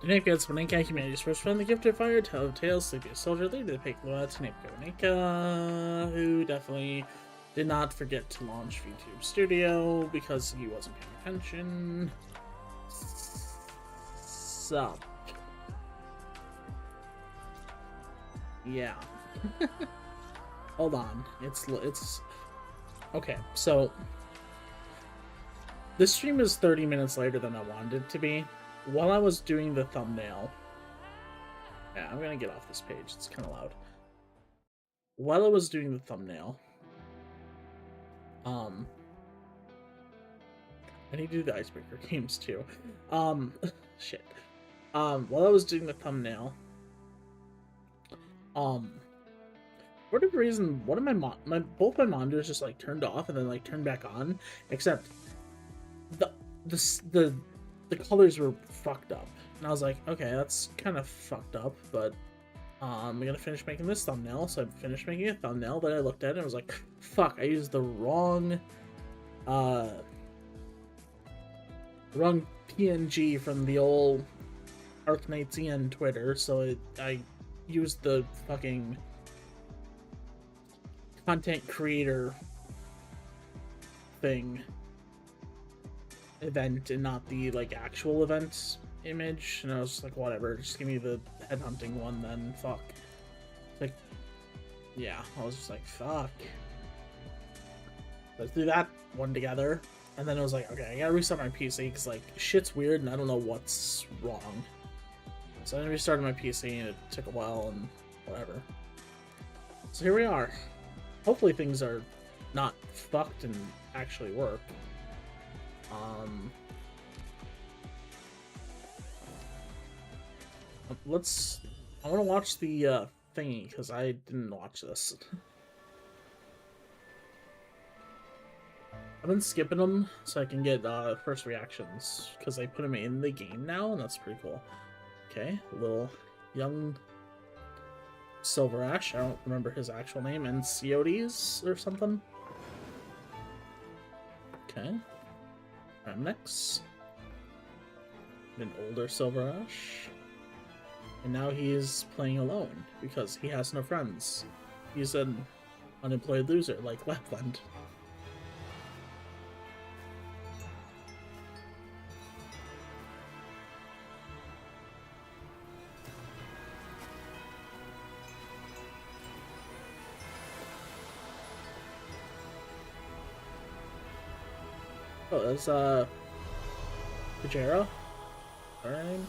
Nanika is Maninka, humanity's first friend, the gifted fire, Telltale, sleepiest soldier, leader, the Piccolo, Nanika, who definitely did not forget to launch VTube Studio because he wasn't paying attention. Sup. Yeah. Hold on. It's okay, so this stream is 30 minutes later than I wanted it to be. While I was doing the thumbnail, yeah, I'm gonna get off this page, it's kind of loud. While I was doing the thumbnail, I need to do the icebreaker games too. Shit. While I was doing the thumbnail, for whatever reason, one of both my monitors just like turned off and then like turned back on, except the colors were fucked up, and I was like, okay, that's kind of fucked up, but I'm gonna finish making this thumbnail. So I finished making a thumbnail, but I looked at it and was like, fuck, I used the wrong PNG from the old Arknights Twitter, so I used the fucking content creator thing event and not the like actual event image, and I was just like, whatever, just give me the headhunting one then, fuck. Like, yeah, I was just like, fuck. Let's do that one together, and then I was like, okay, I gotta restart my PC because like shit's weird and I don't know what's wrong. So I restarted my PC and it took a while and whatever. So here we are. Hopefully things are not fucked and actually work. I want to watch the thingy because I didn't watch this. I've been skipping them so I can get first reactions because they put them in the game now, and that's pretty cool. Okay, a little young SilverAsh, I don't remember his actual name, and Coyotes or something. Okay. Pramanix. An older SilverAsh. And now he is playing alone because he has no friends. He's an unemployed loser like Lapland. Oh, that's Kajera? Her name?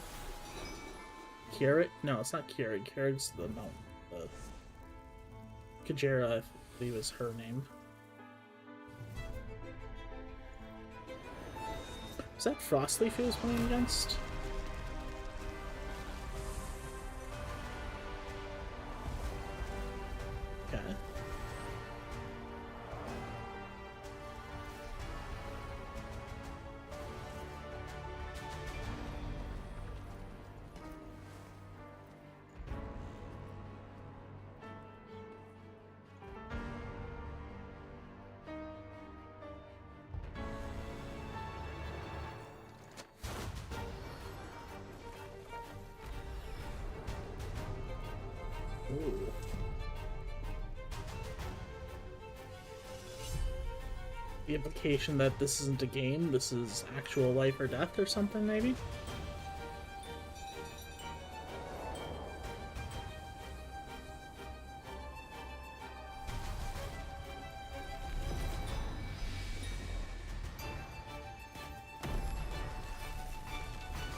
Keurig? No, it's not Keurig. Keurig's the mountain. Kajera, I believe, is her name. Is that Frostleaf he was playing against? Okay. Ooh. The implication that this isn't a game, this is actual life or death or something, maybe?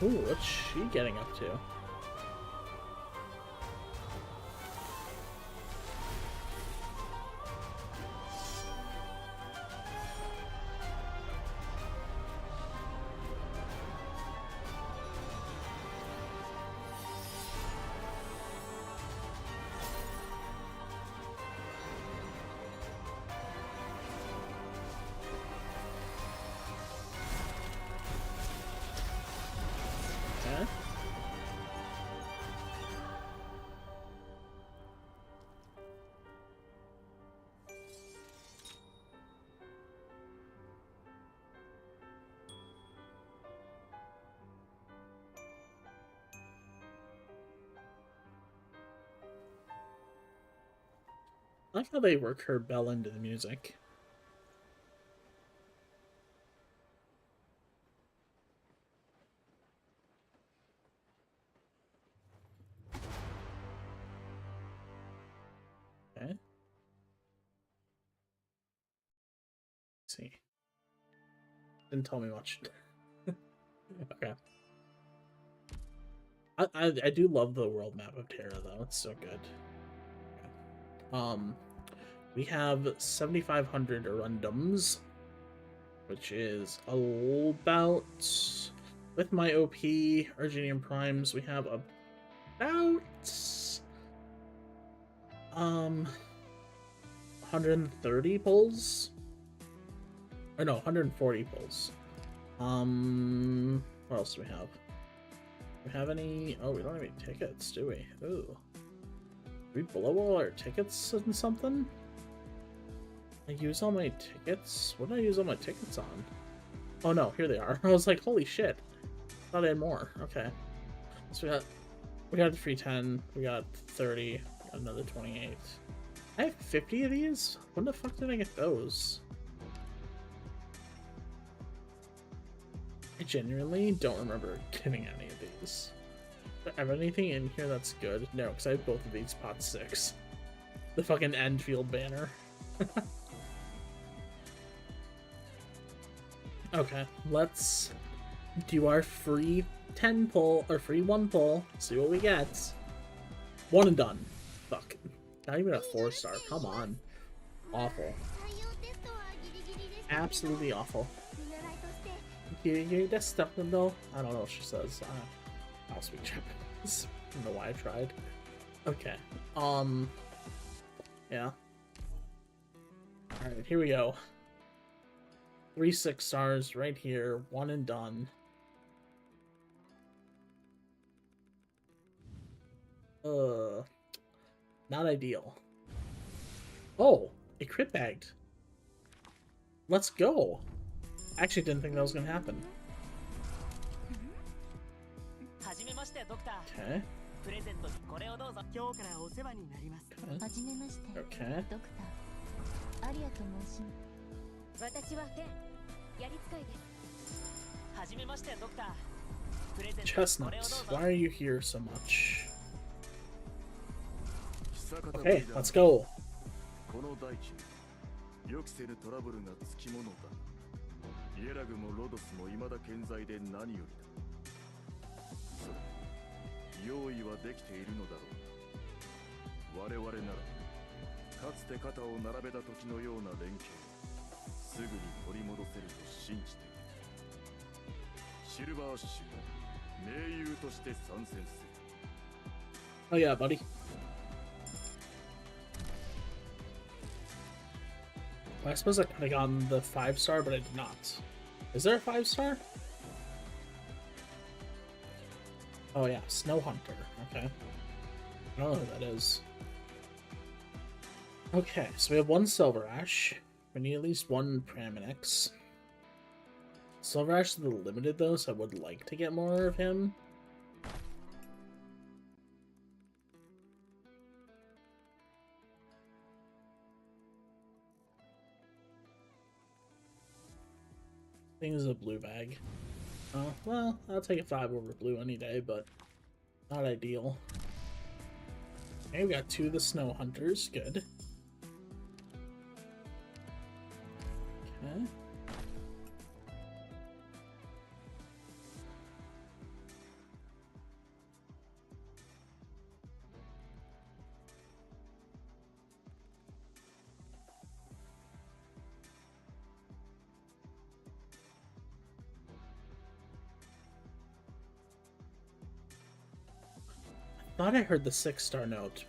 Ooh, what's she getting up to? Okay. I like how they work her bell into the music. Okay. Let's see. Didn't tell me much. Okay. I do love the world map of Terra though. It's so good. Okay. We have 7,500 Arundums, which is about, with my OP Argenium Primes, we have about 130 pulls. Or no, 140 pulls. What else do we have? Do we have any? Oh, we don't have any tickets, do we? Ooh. Did we blow all our tickets and something? I use all my tickets? What did I use all my tickets on? Oh no, here they are. I was like, holy shit. Thought I had more. Okay. So we got the free 10, we got 30, we got another 28. I have 50 of these? When the fuck did I get those? I genuinely don't remember getting any of these. Do I have anything in here that's good? No, because I have both of these pot 6. The fucking Enfield banner. Okay, let's do our free 10 pull, or free 1 pull, see what we get. 1 and done. Fuck. Not even a 4-star, come on. Awful. Absolutely awful. You just stuff though. I don't know what she says. I'll speak Japanese. I don't know why I tried. Okay. Yeah. Alright, here we go. 3 6-stars right here. 1 and done. Not ideal. Oh, it crit bagged. Let's go. I actually didn't think that was gonna happen. Okay. Okay. Chestnut, why are you here so much? Okay, let's go. Oh yeah, buddy. Well, I suppose I could have gotten the 5-star, but I did not. Is there a 5-star? Oh yeah, Snow Hunter. Okay. I don't know who that is. Okay, so we have 1 SilverAsh. We need at least 1 Pramanix. SilverAsh is a little limited though, so I would like to get more of him. I think it's a blue bag. Oh, well, I'll take a 5 over blue any day, but not ideal. Okay, we got 2 of the Snow Hunters. Good. Okay. Thought I heard the 6-star note.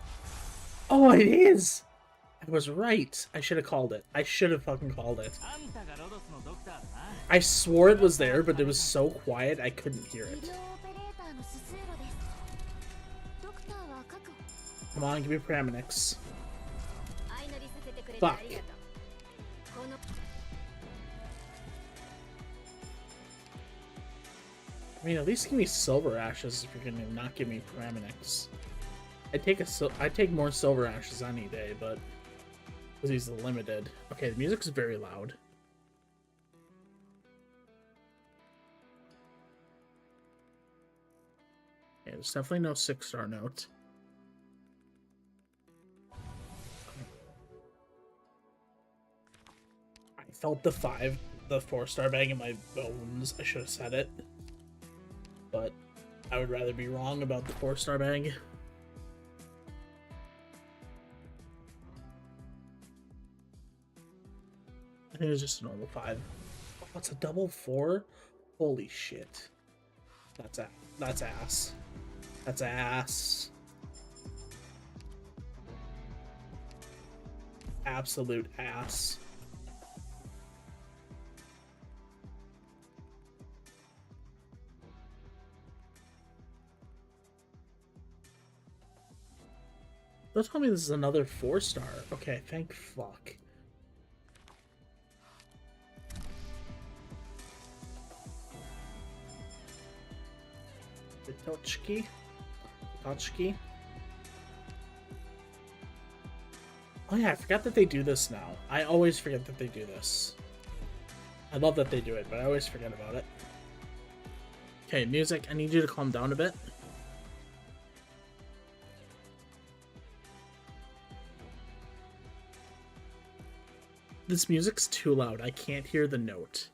Oh, it is! I was right. I should have called it. I should have fucking called it. I swore it was there, but it was so quiet I couldn't hear it. Come on, give me Pramanix. Fuck. I mean, at least give me SilverAshes if you're gonna not give me Pramanix. I take more SilverAshes any day, but Because he's limited. Okay, the music's very loud. Okay, there's definitely no 6-star note. I felt the 4-star bag in my bones. I should have said it. But I would rather be wrong about the 4-star bag. I think it's just a normal 5. Oh, it's a double 4? Holy shit. That's ass. That's ass. Absolute ass. Don't tell me this is another 4-star. Okay, thank fuck. Vitochki? Oh yeah, I forgot that they do this now. I always forget that they do this. I love that they do it, but I always forget about it. Okay, music, I need you to calm down a bit. This music's too loud. I can't hear the note.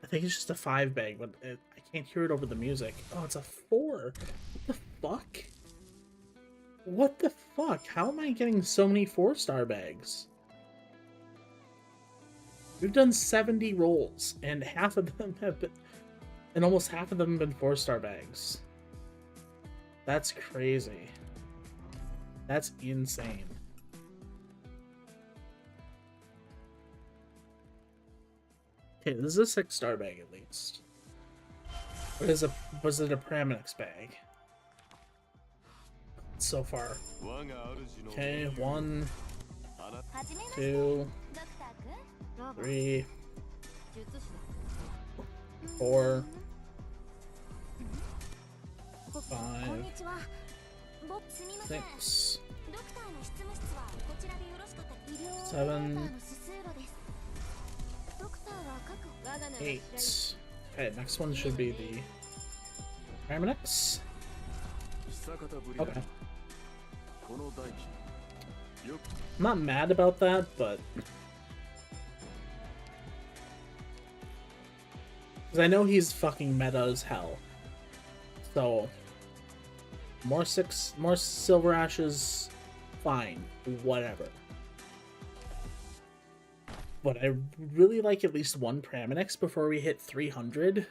I think it's just a 5 bag, but I can't hear it over the music. Oh, it's a 4. What the fuck? What the fuck? How am I getting so many 4-star bags? We've done 70 rolls, and half of them have been... And almost half of them have been 4-star bags. That's crazy. That's insane. Okay, this is a 6-star bag at least. Was it a Pramanix bag? So far. Okay, 1, 2, 3, 4, 5, 6, 7, 8. Okay, next one should be the Pramanix. Okay. I'm not mad about that, but... Because I know he's fucking meta as hell. So... More SilverAshes, fine. Whatever. But I really like at least one Pramanix before we hit 300.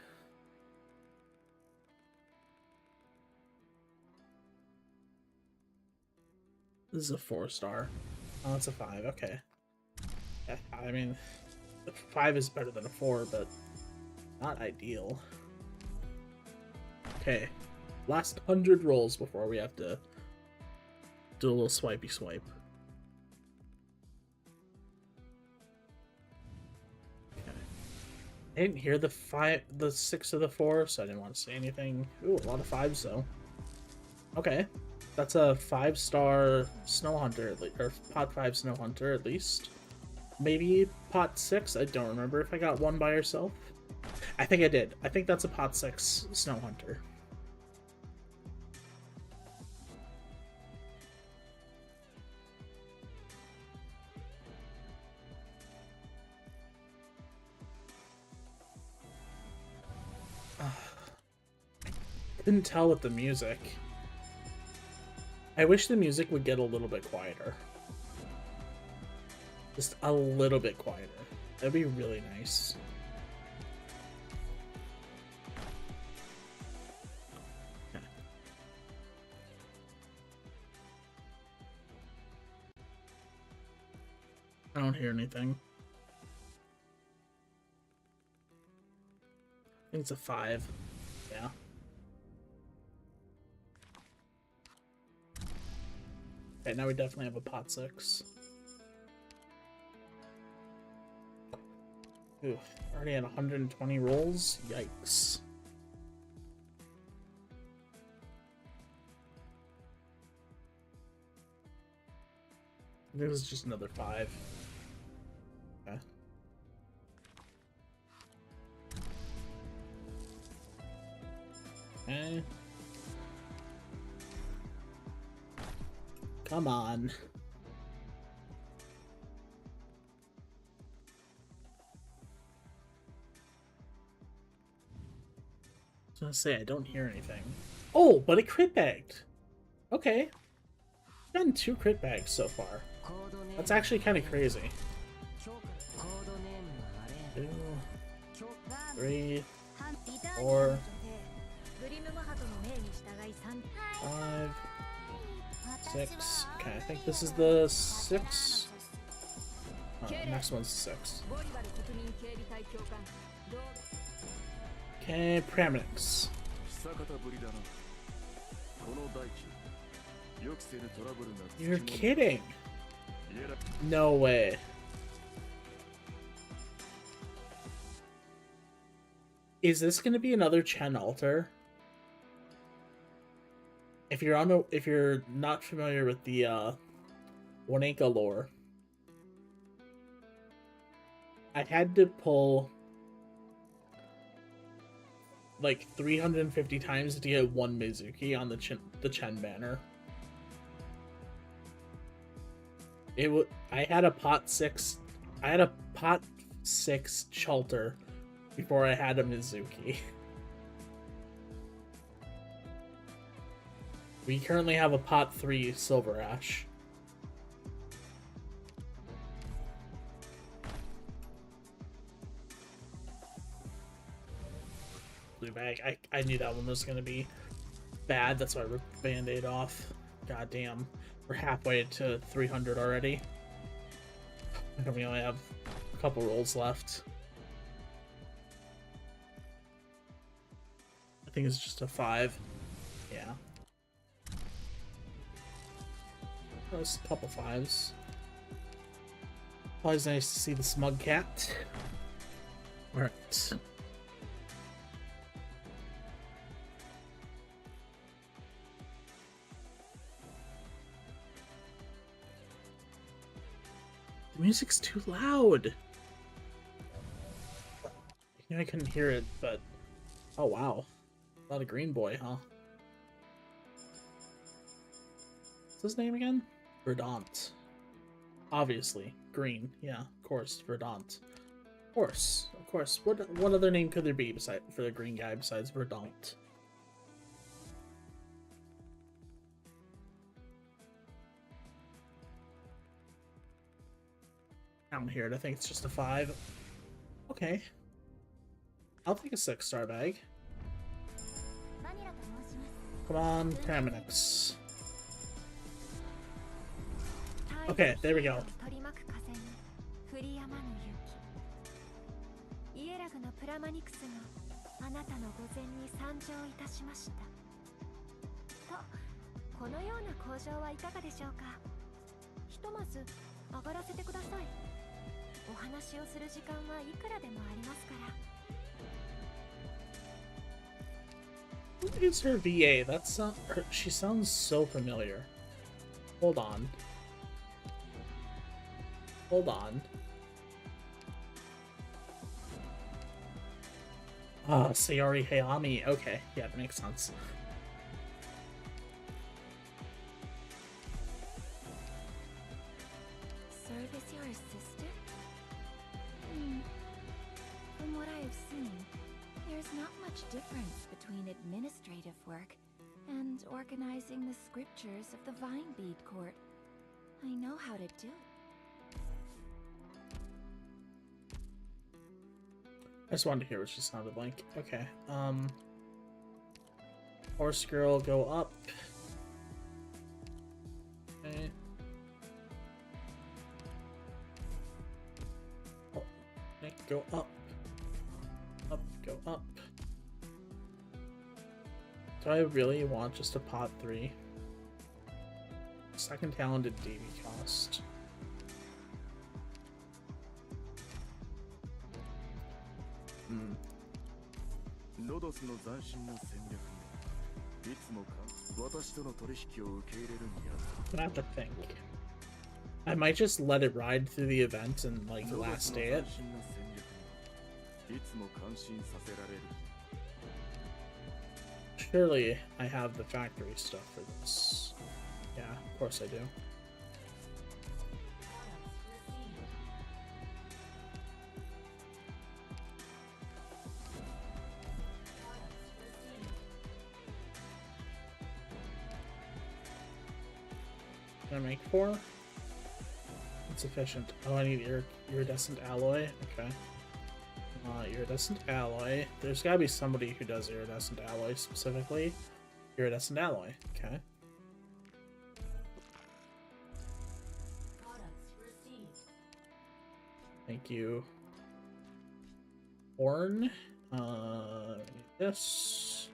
This is a 4-star. Oh, it's a 5. Okay. Yeah, I mean, 5 is better than a 4, but not ideal. Okay. Last 100 rolls before we have to do a little swipey swipe. Okay. I didn't hear the 6 of the 4, so I didn't want to say anything. Ooh, a lot of 5s though. Okay. That's a 5-star Snow Hunter, or pot 5 Snow Hunter at least. Maybe pot 6. I don't remember if I got one by herself. I think I did. I think that's a pot 6 Snow Hunter. Couldn't tell with the music. I wish the music would get a little bit quieter. Just a little bit quieter. That'd be really nice. Okay. I don't hear anything. I think it's a 5. Yeah. Okay, now we definitely have a pot 6. Ooh, already at 120 rolls? Yikes. It was just another 5. Okay. Okay. Come on. I was gonna say, I don't hear anything. Oh, but it crit bagged. Okay. I've gotten 2 crit bags so far. That's actually kind of crazy. 2, 3, 4, 5, 6. Okay, I think this is the 6. Oh, next one's 6. Okay, Pramanix. You're kidding! No way. Is this gonna be another Chen altar? If you're not familiar with the Waneka lore, I had to pull like 350 times to get 1 Mizuki on the Chen banner. I had a pot 6 Chalter before I had a Mizuki. We currently have a pot 3 SilverAsh. Blue bag. I knew that one was gonna be bad. That's why I ripped the band-aid off. God damn. We're halfway to 300 already. And we only have a couple rolls left. I think it's just a 5. Yeah. There's a couple 5s. Always nice to see the smug cat. Alright. The music's too loud. I couldn't hear it, but oh wow. Not a green boy, huh? What's his name again? Verdant. Obviously. Green. Yeah, of course. Verdant. Of course. Of course. What other name could there be for the green guy besides Verdant? I don't hear it. I think it's just a 5. Okay. I'll take a 6-star bag. Come on, Pramanix. Okay, there we go. Who is her VA? She sounds so familiar. Hold on. Hold on. Ah, Sayori Hayami. Okay, yeah, that makes sense. Serve is your assistant? From what I have seen, there's not much difference between administrative work and organizing the scriptures of the Vinebead Court. I know how to do it. I just wanted to hear what she sounded like. Okay, Horse Girl, go up. Okay. Oh, Nick, go up. Up, go up. Do I really want just a pot 3? Second talented DB cost. I have to think. I might just let it ride through the event and like last day it. Surely I have the factory stuff for this. Yeah, of course I do. Can I make 4? Insufficient. Oh, I need iridescent alloy. Okay. Iridescent alloy. There's gotta be somebody who does iridescent alloy specifically. Iridescent alloy. Okay. Thank you. Horn. This.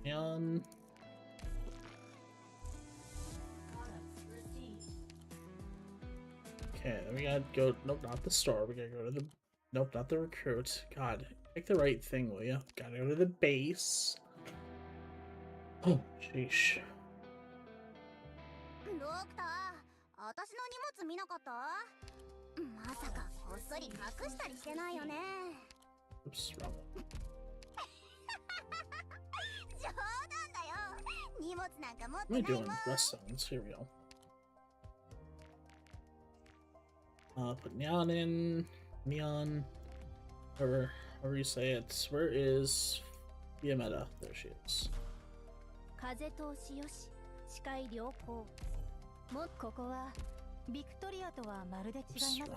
And. Okay, then we gotta go. Nope, not the store. We gotta go to the. Nope, not the recruit. God, pick the right thing, will you? Gotta go to the base. Oh, sheesh. ドクター、私の荷物見なかった？まさかこっそり隠したりしてないよね。Oops, wrong one. 冗談だよ。荷物なんか持っ What am I てない doing? もん。 Rest zones. Here we go. Put neon in. Neon. However you say it. Where is Yameta? There she is. 風通しよし、視界良好。もここはビクトリアとはまるで違いますが、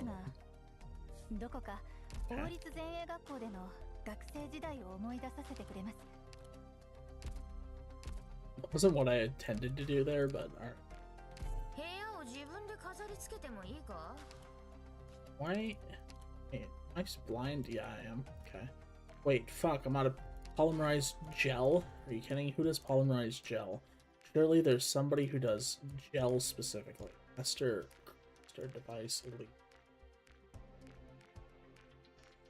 どこか法律前衛学校での学生時代を思い出させてくれます。Wasn't what I intended to do there, but alright. 部屋を自分で飾り付けてもいいか？ Why? Hey, am I blind? Yeah, I am. Okay. Wait, fuck, I'm out of polymerized gel? Are you kidding? Who does polymerized gel? Surely there's somebody who does gel specifically. Esther device elite.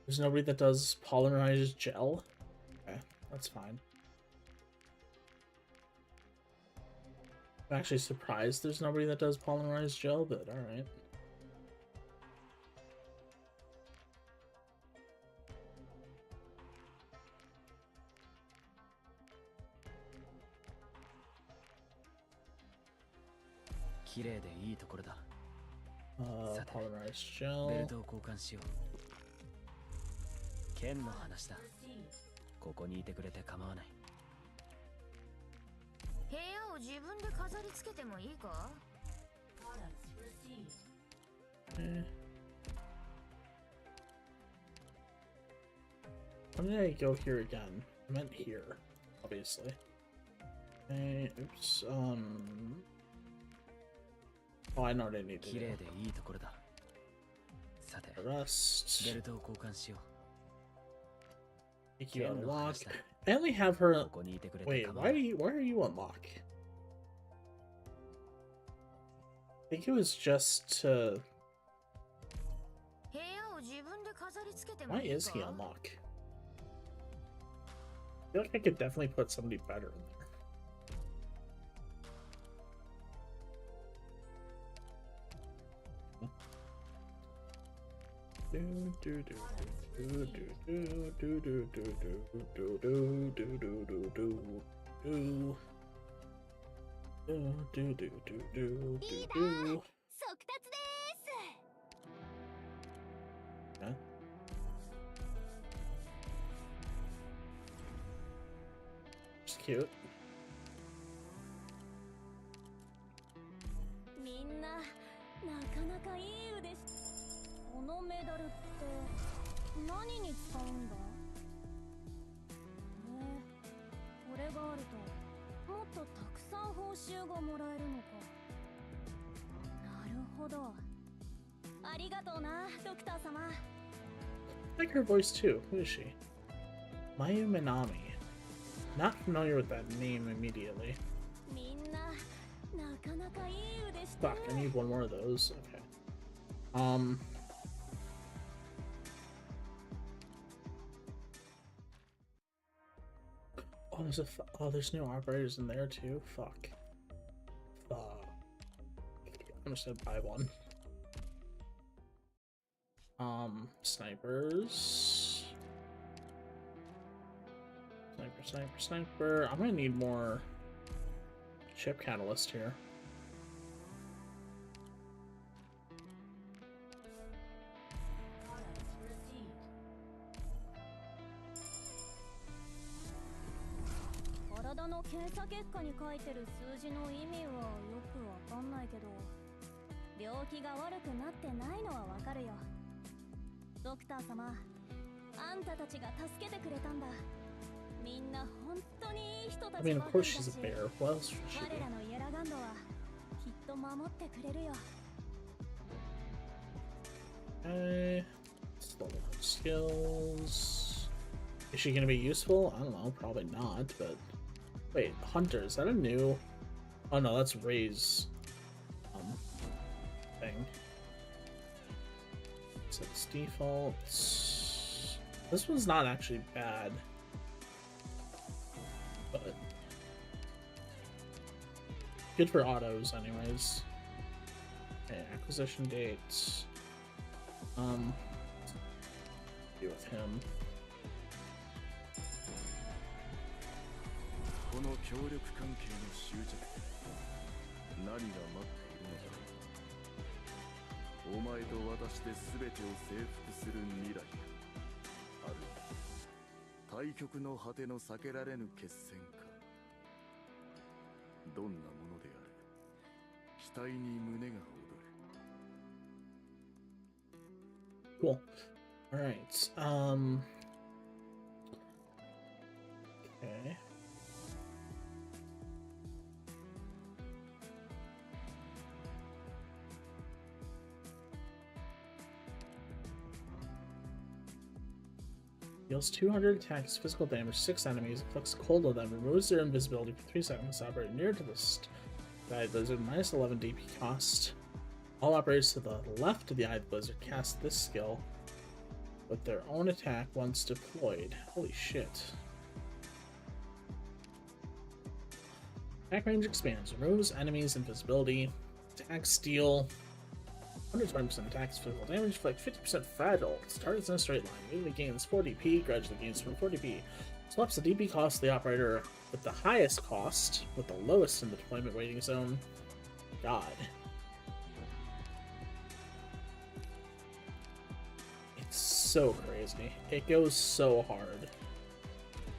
There's nobody that does polymerized gel? Okay, that's fine. I'm actually surprised there's nobody that does polymerized gel, but alright. Polymerized gel. ベルトを交換しよう。剣の話だ。ここにいてくれて構わない。部屋を自分で飾り付けてもいいか？ Why did I go here again? I meant here, obviously. Okay, oops, Oh, I know what I need to 綺麗 do. でいいところだ。さて、 Rust. ベルトを交換しよ Make you 剣の unlock. 話だ。 I only have her. ここにいてくれて Wait, 構わな why い。 are you unlock? I think it was just to. 部屋を自分で飾り付けても Why いい is he か？ unlock? I feel like I could definitely put somebody better in there. Do do do do do do do do do do do do do do do do do do do do リーダ do ー do. 速達です。 Huh? It's cute. みんななかなかいい腕し。このメダルって何に使うんだ？これがあるともっとたくさん報酬がもらえるのか。なるほど。ありがとうな、ドクター様。 I like her voice too. Who is she? Mayu Minami. Not familiar with that name immediately. みんななかなかいい腕して。 Fuck, I need one more of those. Okay. Oh, there's new operators in there too. Fuck. Fuck. I'm just gonna buy one. Snipers. Sniper. I'm gonna need more chip catalyst here.体の検査結果に書いてる数字の意味はよくわかんないけど、病気が悪くなってないのはわかるよ。ドクター様、あんたたちが助けてくれたんだ。みんな本当にいい人た I ち mean, ば of か course りだ she's し、 a bear. What else should she 我 be? らのイエラガンドはきっと守ってくれるよ。Okay. Let's level up skills. Is she gonna be useful? I don't know. Probably not, but... Wait, Hunter, is that a new... Oh no, that's Ray's... thing. So it's defaults. This one's not actually bad. But... good for autos, anyways. Okay, acquisition dates. Deal with him. この協力関係の終着点、何が待っているのだろう。お前と私で全てを征服する未来か、あるいは対極の果ての避けられぬ決戦か。どんなものであれ、期待に胸が躍る。 Cool. Alright, okay. Deals 200 attacks, physical damage, 6 enemies, inflicts cold on them, removes their invisibility for 3 seconds, operate near to the Eyed Blizzard, minus 11 DP cost. All operators to the left of the Eyed Blizzard cast this skill with their own attack once deployed. Holy shit. Attack range expands, removes enemies' invisibility, attack steal, 120% attacks, physical damage, inflict 50% fragile, starts in a straight line, immediately gains 4 DP, gradually gains 4 DP. Swaps the DP cost of the operator with the highest cost, with the lowest in the deployment waiting zone. God. It's so crazy. It goes so hard.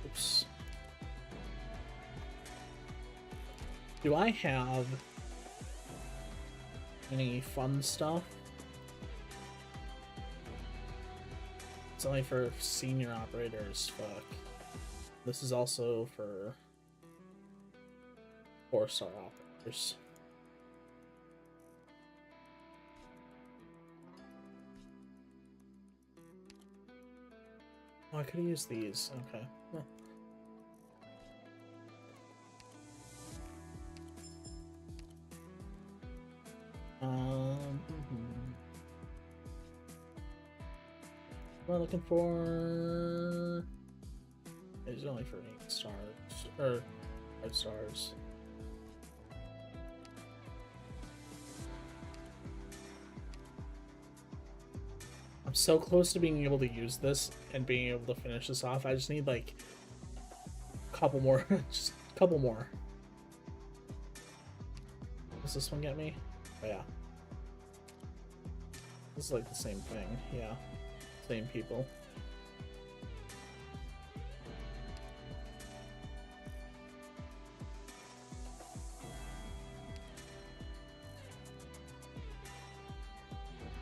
Oops. Do I have any fun stuff? It's only for senior operators, fuck. This is also for 4-star operators. Oh, I could have used these. Okay. Huh. What am I looking for? It's only for 8 stars or 5 stars. I'm so close to being able to use this and being able to finish this off. I just need like a couple more, just a couple more. Does this one get me? Oh yeah. This is like the same thing, yeah. Same people.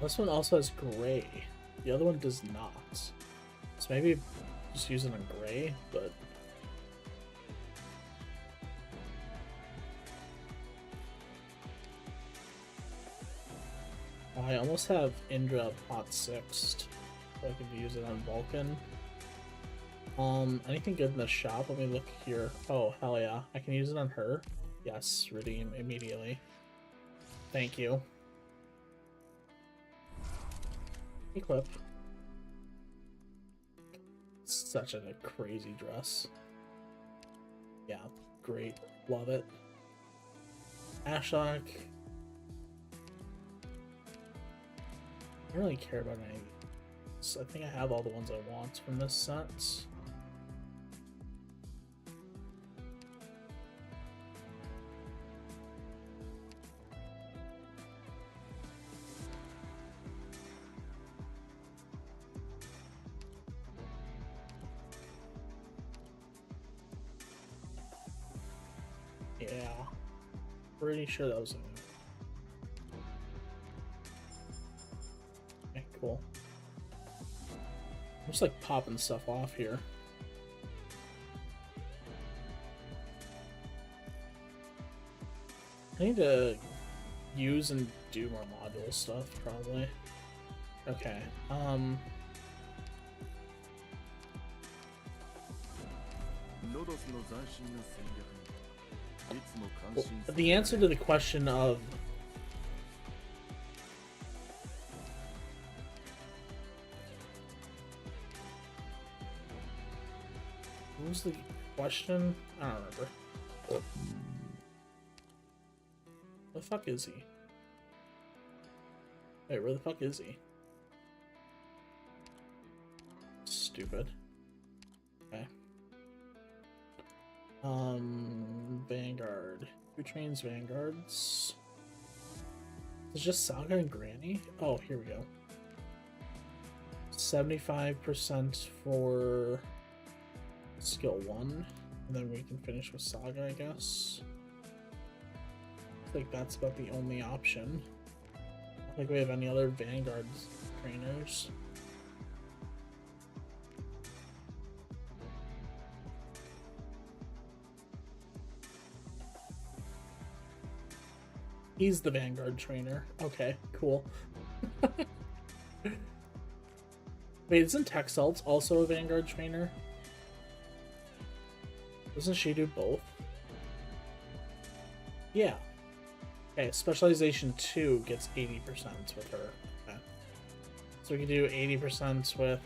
This one also has gray. The other one does not. So maybe just use it on gray, but... Oh, I almost have Indra Pot 6'd. So I could use it on Vulcan. Anything good in the shop? Let me look here. Oh, hell yeah. I can use it on her. Yes, redeem immediately. Thank you. Equip. Such a crazy dress. Yeah, great. Love it. Ashlock. I don't really care about any. So I think I have all the ones I want from this set. Yeah, pretty sure that was it. Okay, cool. I'm just like popping stuff off here. I need to use and do more module stuff, probably. Okay, well, the answer to the question of what was the question? I don't remember. Where the fuck is he? Wait, where the fuck is he? Stupid. Okay. Vanguard. Who trains Vanguards? It's just Saga and Granny? Oh, here we go. 75% for skill 1. And then we can finish with Saga, I guess. I think that's about the only option. I don't think we have any other Vanguard trainers. He's the Vanguard trainer. Okay, cool. Wait, isn't Texalt also a Vanguard trainer? Doesn't she do both? Yeah. Okay, Specialization 2 gets 80% with her. Okay. So we can do 80% with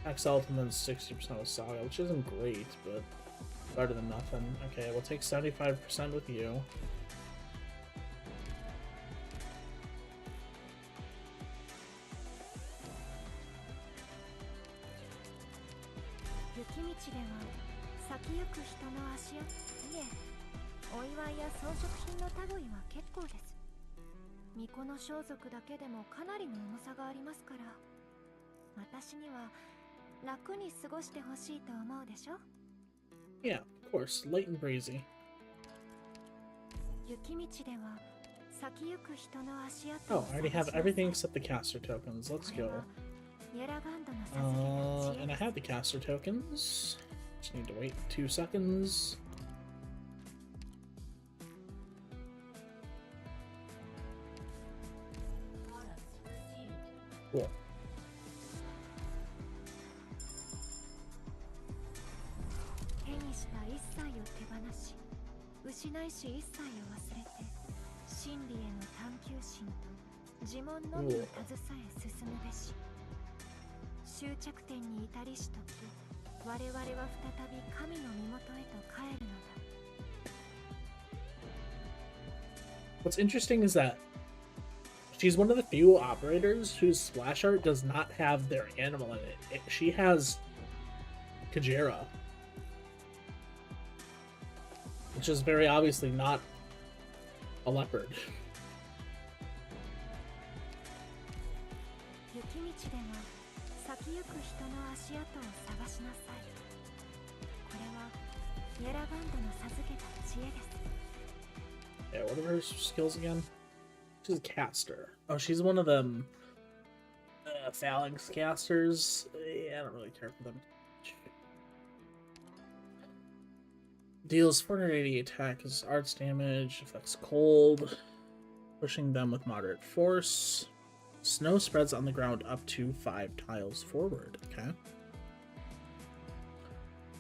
Texalt and then 60% with Saga, which isn't great, but better than nothing. Okay, we'll take 75% with you. Yeah, of course, light and breezy. Oh, I already have everything except the caster tokens. Let's go. And I have the caster tokens. Just need to wait 2 seconds. Cool. What's interesting is that she's one of the few operators whose splash art does not have their animal in it. She has Kajira, which is very obviously not a leopard. Yeah, what are her skills again? She's a caster. Oh, she's one of them phalanx casters. Yeah, I don't really care for them. Deals 480 attack as arts damage, affects cold, pushing them with moderate force. Snow spreads on the ground up to 5 tiles forward. Okay.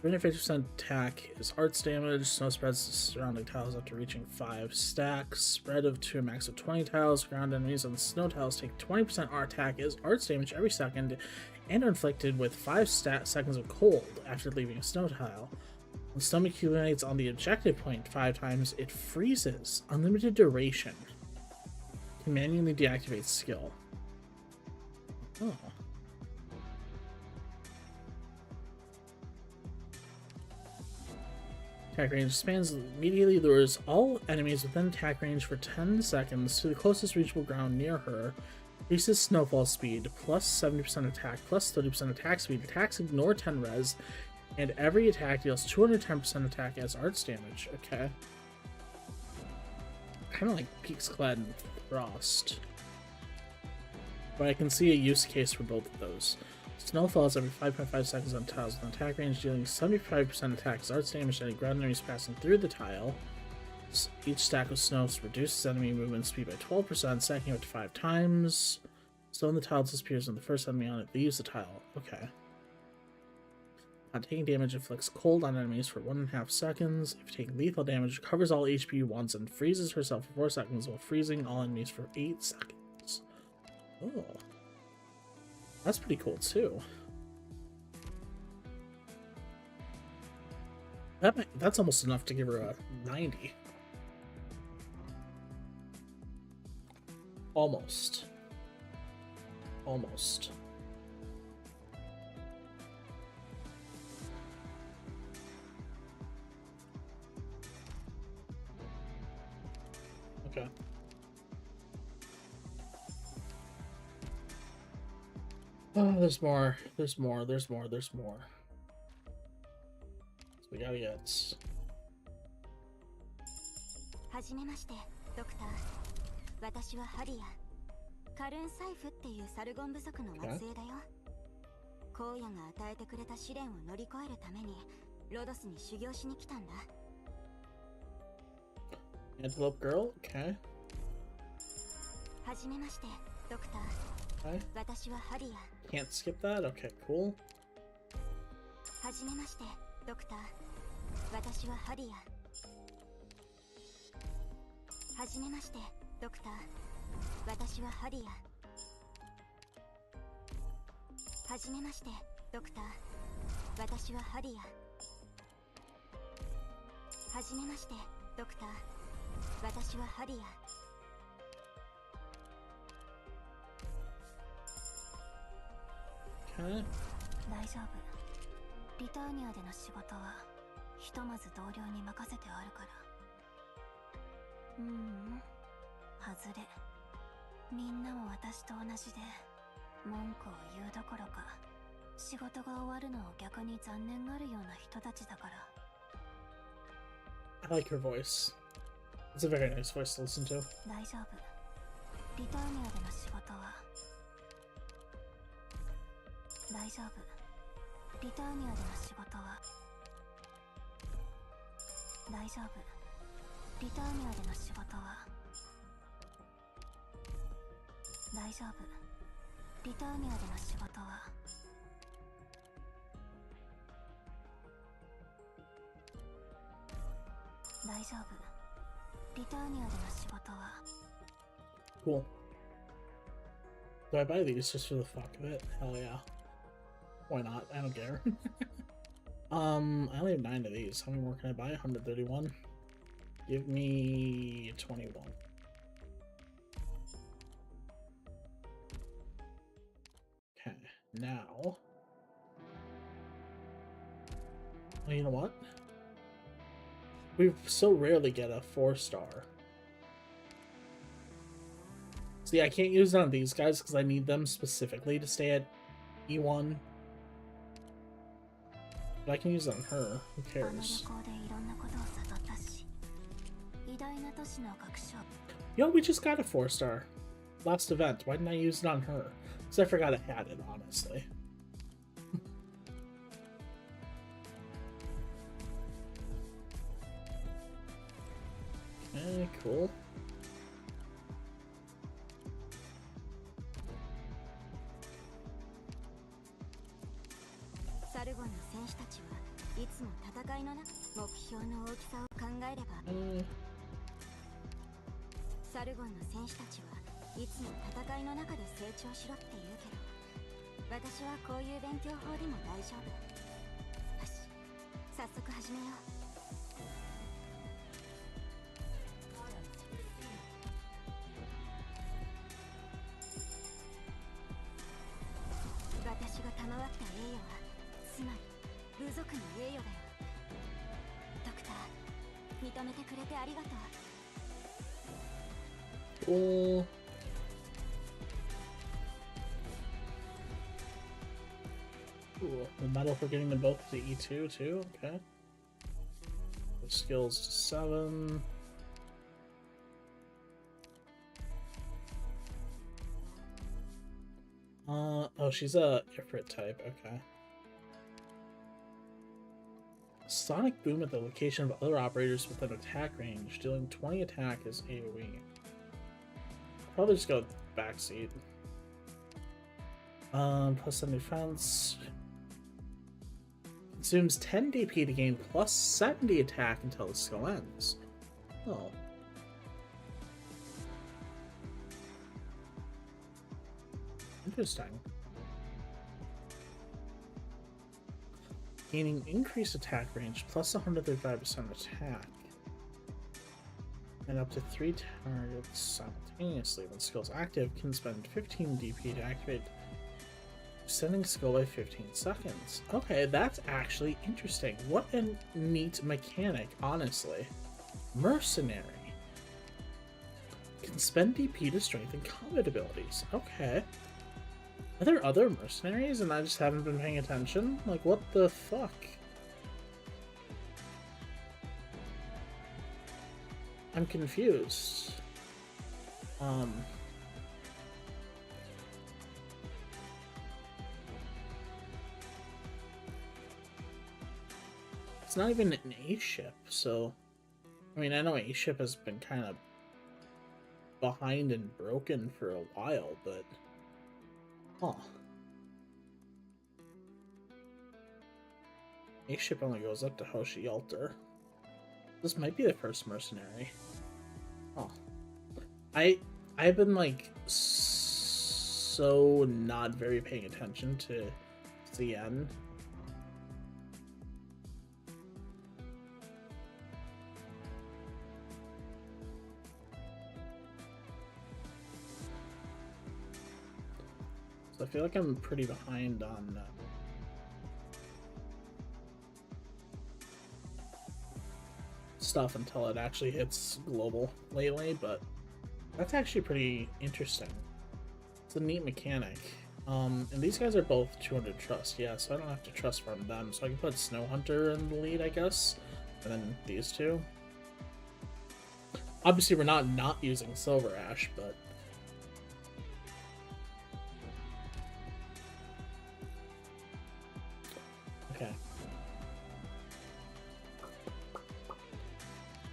350% attack is arts damage. Snow spreads surrounding tiles up to reaching 5 stacks. Spread to a max of 20 tiles. Ground enemies on snow tiles take 20% attack is arts damage every second and are inflicted with 5 seconds of cold after leaving a snow tile. When snow accumulates on the objective point 5 times, it freezes. Unlimited duration. Can manually deactivate skill. Oh. Attack range expands, immediately lures all enemies within attack range for 10 seconds to the closest reachable ground near her. Increases snowfall speed, plus 70% attack, plus 30% attack speed. Attacks ignore 10 res, and every attack deals 210% attack as arts damage. Okay. Kind of like Peaks Clad and Frost. But I can see a use case for both of those. Snow falls every 5.5 seconds on tiles with an attack range, dealing 75% attack as arts damage to any ground enemies passing through the tile. Each stack of snow reduces enemy movement speed by 12%, stacking up to 5 times. So when the tile disappears when the first enemy on it leaves the tile. Okay. Taking damage inflicts cold on enemies for 1.5 seconds. If taking lethal damage, covers all HP once and freezes herself for 4 seconds while freezing all enemies for 8 seconds. Oh. That's pretty cool too. That's almost enough to give her a 90. Almost. Almost. Okay. Oh, there's more. There's more. There's more. There's more. So we gotta get. はじめまして、ドクター。私はハリア。カルンサイフっていうサルゴン部族の末裔だよ。荒野が与えてくれた試練を乗り越えるためにロドスに修行しに来たんだ。Antelope Girl? Okay. はじめまして、ドクター。Okay. 私はハリア。Can't skip that? Okay, cool. はじめまして、ドクター。私はハリア。はじめまして、ドクター。私はハリア。はじめまして、ドクター。私はハリア。はじめまして、ドクター。私はハリア。Okay. 大丈夫。リターニアでの仕事はひとまず同僚に任せてあるから。外れ。みんなも私と同じで文句を言うどころか仕事が終わるのを逆に残念がるような人たちだから。 I like her voice. It's a very nice voice to listen to. 大丈夫。リターニアでの仕事は大丈夫。リターニアでの仕事は大丈夫。リターニアでの仕事は大丈夫。リターニアでの仕事は大丈夫。リターニアでの仕事は Cool. Do I buy these just for the fuck of it? Hell yeah. Why not? I don't care. I only have 9 of these. How many more can I buy? 131. Give me 21. Okay, now. Well, you know what? We so rarely get a 4-star. See, I can't use none of these guys because I need them specifically to stay at E1. But I can use it on her. Who cares? Yo, we just got a 4-star. Last event. Why didn't I use it on her? Because I forgot I had it, honestly. Okay, cool. 族の栄誉だよ。ドクター、認めてくれてありがとう。Cool. Ooh, the medal for getting them both to E2 too. Okay. The skills to 7. Oh, she's a Ifrit type. Okay. Sonic boom at the location of other operators within attack range, dealing 20 attack as AoE. Probably just go backseat. Plus 7 defense. Consumes 10 DP to gain plus 70 attack until the skill ends. Oh. Interesting. Gaining increased attack range plus 135% attack. And up to 3 targets simultaneously. When skill's active, can spend 15 DP to activate sending skill by 15 seconds. Okay, that's actually interesting. What a neat mechanic, honestly. Mercenary. Can spend DP to strengthen combat abilities. Okay. Are there other mercenaries and I just haven't been paying attention? Like, what the fuck? I'm confused. It's not even an A-ship, so... I mean, I know A-ship has been kind of behind and broken for a while, but... Huh. A-ship only goes up to Hoshi Alter. This might be the first mercenary. Oh. I've been, like, so not very paying attention to CN. I feel like I'm pretty behind on stuff until it actually hits global lately, but that's actually pretty interesting. It's a neat mechanic. And these guys are both 200 trust, yeah, so I don't have to trust from them. So I can put Snow Hunter in the lead, I guess, and then these two. Obviously, we're not using SilverAsh, but... Okay.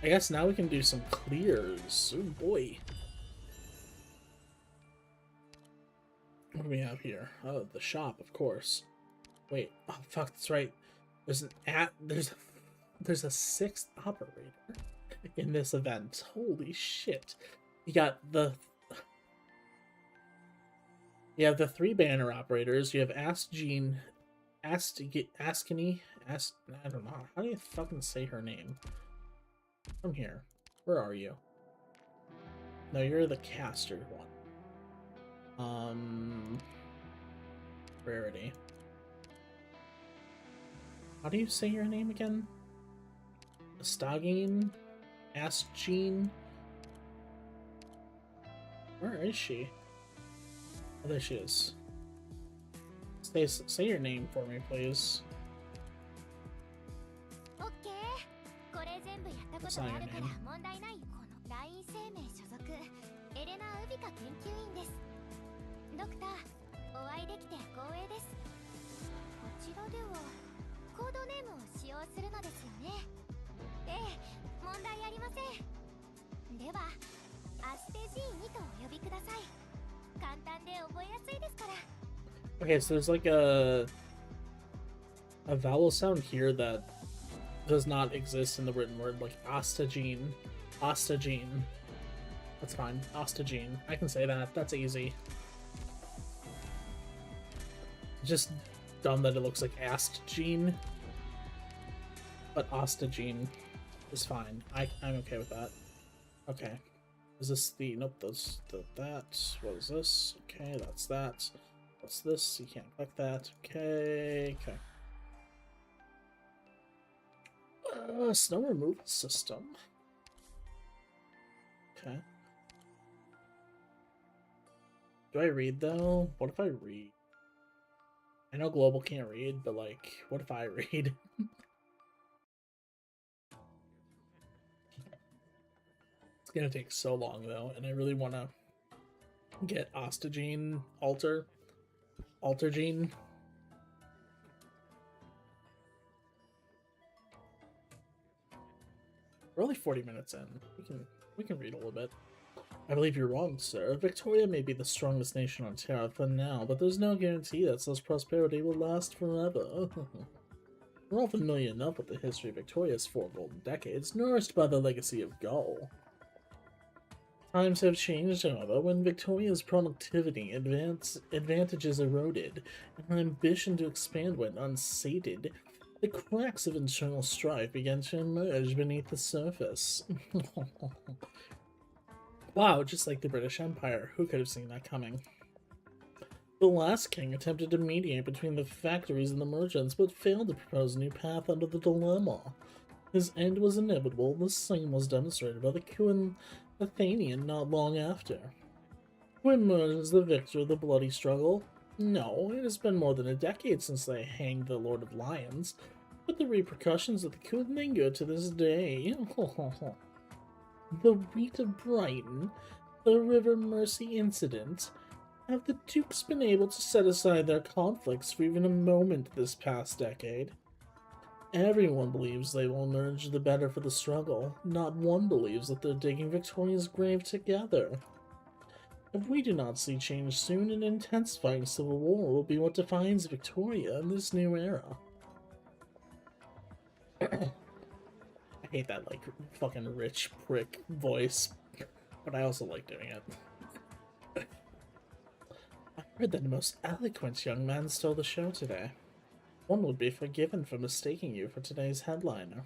I guess now we can do some clears. Oh boy. What do we have here? Oh, the shop, of course. Wait, oh fuck, that's right. There's there's a 6th operator in this event. Holy shit. You have the 3 banner operators. You have Askini, I don't know. How do you fucking say her name? Come here. Where are you? No, you're the caster one. Rarity. How do you say your name again? Astagine? Asjean? Where is she? Oh, there she is. Say your name for me, please. That's not your name. Okay, so there's like a vowel sound here that does not exist in the written word, like Astagine. Astagine. That's fine. Astagine. I can say that. That's easy. Just dumb that it looks like Astagine. But Astagine is fine. I'm okay with that. Okay. Is this the... Nope, that's that. What is this? Okay, that's that. What's this? You can't click that. Okay, okay. Snow removal system. Okay. Do I read though? What if I read? I know Global can't read, but like, what if I read? It's gonna take so long though, and I really want to get Ostagene Altergene. We're only 40 minutes in. We can read a little bit. I believe you're wrong, sir. Victoria may be the strongest nation on Terra for now, but there's no guarantee that such prosperity will last forever. We're all familiar enough with the history of Victoria's 4 golden decades, nourished by the legacy of Gaul. Times have changed, however, when Victoria's productivity advantages eroded, and her ambition to expand went unsated. The cracks of internal strife began to emerge beneath the surface. Wow, just like the British Empire. Who could have seen that coming? The last king attempted to mediate between the factories and the merchants, but failed to propose a new path under the dilemma. His end was inevitable. The same was demonstrated by the coup in Athenian not long after. Who emerged as the victor of the bloody struggle? No, it has been more than a decade since they hanged the Lord of Lions, but the repercussions of the coup linger to this day. The Wheat of Brighton, the River Mercy incident. Have the Dukes been able to set aside their conflicts for even a moment this past decade? Everyone believes they will emerge the better for the struggle. Not one believes that they're digging Victoria's grave together. If we do not see change soon, an intensifying civil war will be what defines Victoria in this new era. I hate that, like, fucking rich prick voice, but I also like doing it. I heard that the most eloquent young man stole the show today. One would be forgiven for mistaking you for today's headliner.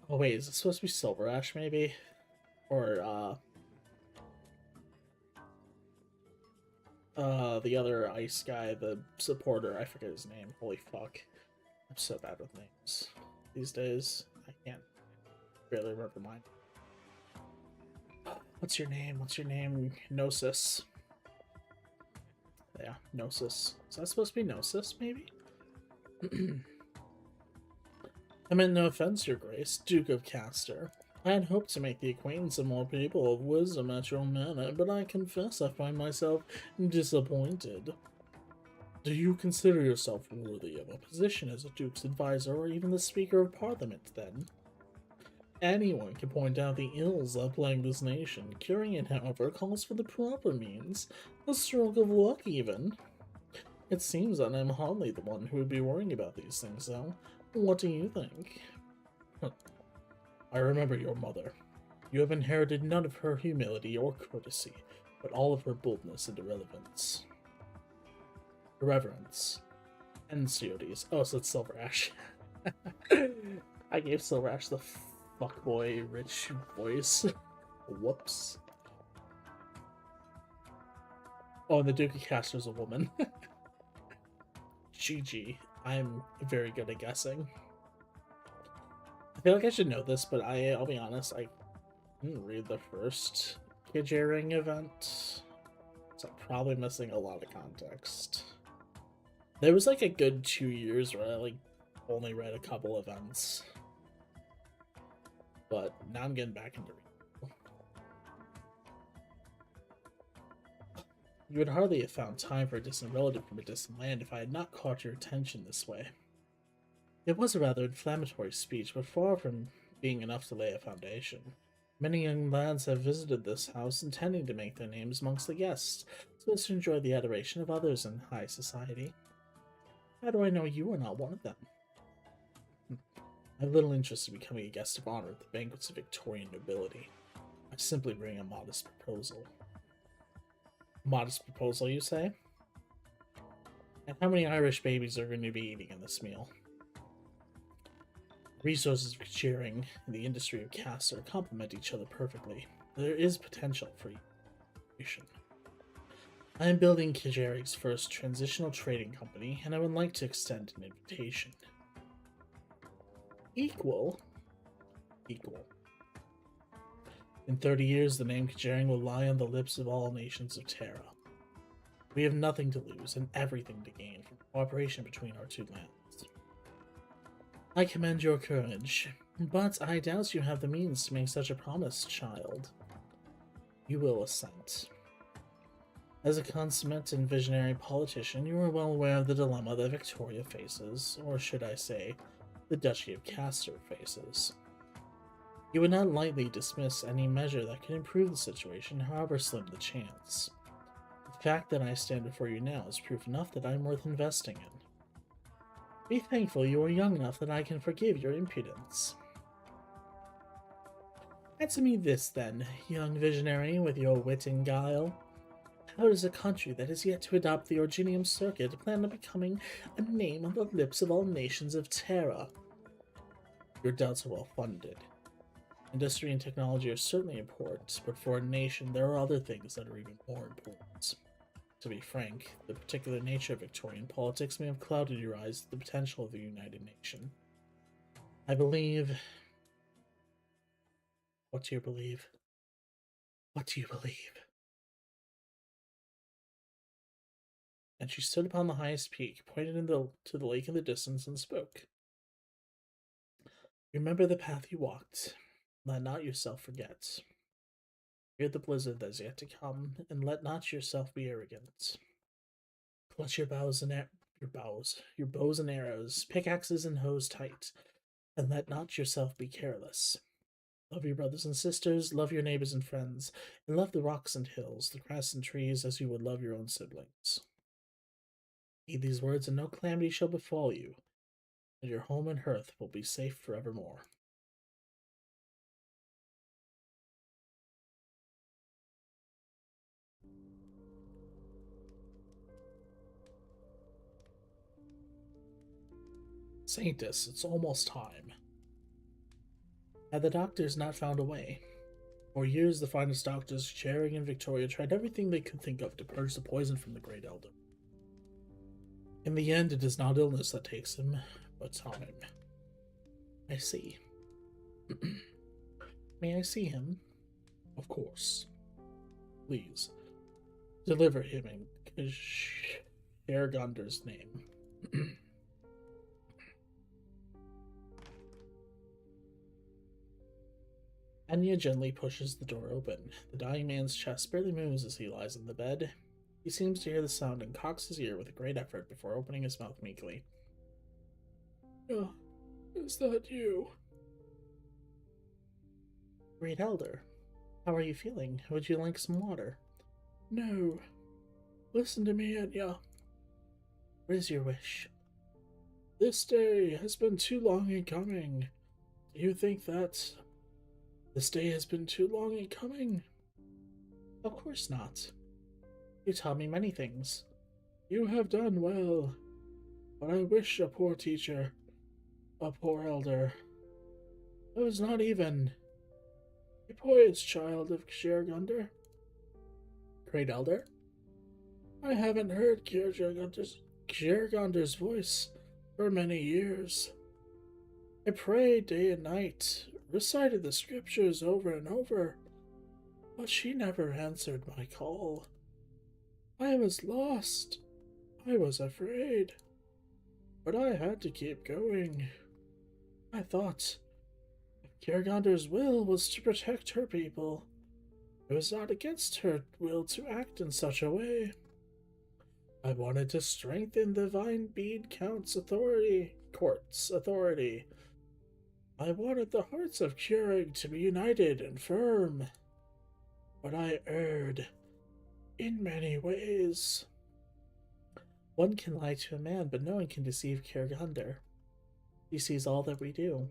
Oh wait, is it supposed to be SilverAsh, maybe? Or, the other ice guy, the supporter, I forget his name. Holy fuck. I'm so bad with names these days. I can't barely remember mine. What's your name? What's your name? Gnosis. Yeah, Gnosis. Is that supposed to be Gnosis, maybe? I meant no offense, Your Grace, Duke of Castor. I had hoped to make the acquaintance of more people of wisdom at your manor, but I confess I find myself disappointed. Do you consider yourself worthy of a position as a Duke's advisor or even the Speaker of Parliament, then? Anyone can point out the ills that plague this nation. Curing it, however, calls for the proper means. A stroke of luck, even. It seems that I'm hardly the one who would be worrying about these things, though. What do you think? I remember your mother. You have inherited none of her humility or courtesy, but all of her boldness and irreverence. And CODs. Oh, so it's SilverAsh. I gave SilverAsh the fuckboy rich voice. Whoops. Oh, and the Duke of Castor's a woman. GG. I'm very good at guessing. I feel like I should know this, but I'll be honest, I didn't read the first KJ Ring event, so I'm probably missing a lot of context. There was like a good 2 years where I like only read a couple events, but now I'm getting back into reading. You would hardly have found time for a distant relative from a distant land if I had not caught your attention this way. It was a rather inflammatory speech, but far from being enough to lay a foundation. Many young lads have visited this house intending to make their names amongst the guests, so as to enjoy the adoration of others in high society. How do I know you are not one of them? I have little interest in becoming a guest of honor at the banquets of Victorian nobility. I simply bring a modest proposal. Modest proposal, you say? And how many Irish babies are going to be eating in this meal? Resources for sharing in the industry of Castor complement each other perfectly. There is potential for innovation. I am building Kijarik's first transitional trading company, and I would like to extend an invitation. Equal? Equal. In 30 years, the name Kajering will lie on the lips of all nations of Terra. We have nothing to lose and everything to gain from cooperation between our two lands. I commend your courage, but I doubt you have the means to make such a promise, child. You will assent. As a consummate and visionary politician, you are well aware of the dilemma that Victoria faces, or should I say, the Duchy of Castor faces. You would not lightly dismiss any measure that could improve the situation, however slim the chance. The fact that I stand before you now is proof enough that I am worth investing in. Be thankful you are young enough that I can forgive your impudence. Answer me this, then, young visionary with your wit and guile. How does a country that is yet to adopt the Orginium Circuit plan on becoming a name on the lips of all nations of Terra? Your doubts are well funded. Industry and technology are certainly important, but for a nation there are other things that are even more important. To be frank, the particular nature of Victorian politics may have clouded your eyes to the potential of the United Nation. I believe... What do you believe? What do you believe? And she stood upon the highest peak, pointed to the lake in the distance, and spoke. Remember the path you walked. Let not yourself forget. Fear the blizzard that is yet to come, and let not yourself be arrogant. Clutch your bows and your bows and arrows, pickaxes and hoes tight, and let not yourself be careless. Love your brothers and sisters, love your neighbors and friends, and love the rocks and hills, the grass and trees, as you would love your own siblings. Heed these words, and no calamity shall befall you, and your home and hearth will be safe forevermore. Sanctus, it's almost time. Had the doctors not found a way? For years, the finest doctors, Charing and Victoria, tried everything they could think of to purge the poison from the Great Elder. In the end, it is not illness that takes him, but time. I see. May I see him? Of course. Please, deliver him in Kjærgunder's name. Anya gently pushes the door open. The dying man's chest barely moves as he lies in the bed. He seems to hear the sound and cocks his ear with a great effort before opening his mouth meekly. Oh, is that you? Great Elder, how are you feeling? Would you like some water? No. Listen to me, Anya. What is your wish? This day has been too long in coming. Do you think that this day has been too long in coming? Of course not. You taught me many things. You have done well, but I wish a poor teacher, a poor elder. I was not even a poised child of Kjærgunder. Great Elder? I haven't heard Kjærgunder's voice for many years. I prayed day and night, recited the scriptures over and over, but she never answered my call. I was lost. I was afraid. But I had to keep going. I thought Kjærgunder's will was to protect her people. It was not against her will to act in such a way. I wanted to strengthen the Vinebead Court's authority. I wanted the hearts of Kjæring to be united and firm. But I erred in many ways. One can lie to a man, but no one can deceive Kjærgunder. She sees all that we do.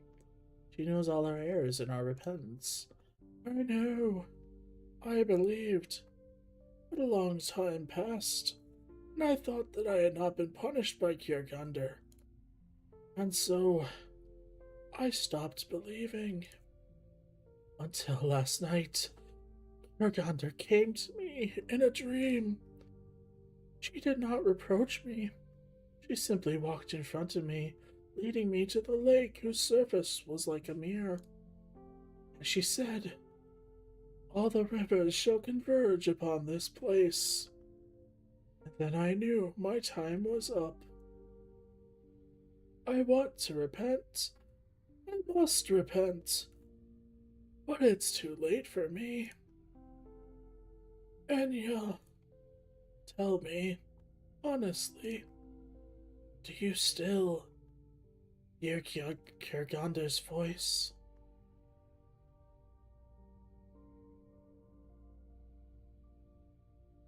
She knows all our errors and our repentance. I know. I believed. But a long time passed, and I thought that I had not been punished by Kjærgunder. And so I stopped believing. Until last night, Kjærgunder came to me in a dream. She did not reproach me. She simply walked in front of me leading me to the lake whose surface was like a mirror. And she said, all the rivers shall converge upon this place. And then I knew my time was up. I want to repent. I must repent. But it's too late for me. Enya, tell me, honestly, do you still hear Kiergander's voice?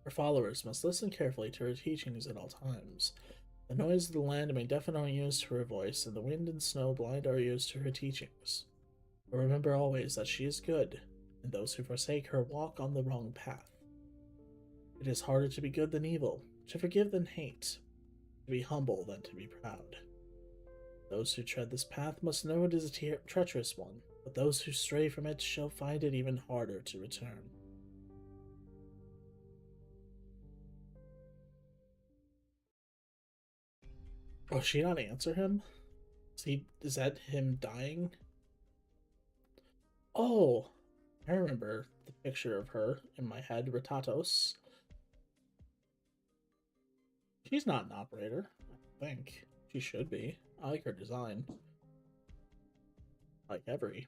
Her followers must listen carefully to her teachings at all times. The noise of the land may deafen our ears to her voice, and the wind and snow blind our ears to her teachings. But remember always that she is good, and those who forsake her walk on the wrong path. It is harder to be good than evil, to forgive than hate, to be humble than to be proud. Those who tread this path must know it is a treacherous one, but those who stray from it shall find it even harder to return. Oh, she not answer him? Is that him dying? Oh, I remember the picture of her in my head, Ratatos. She's not an operator, I think. She should be. I like her design. I like every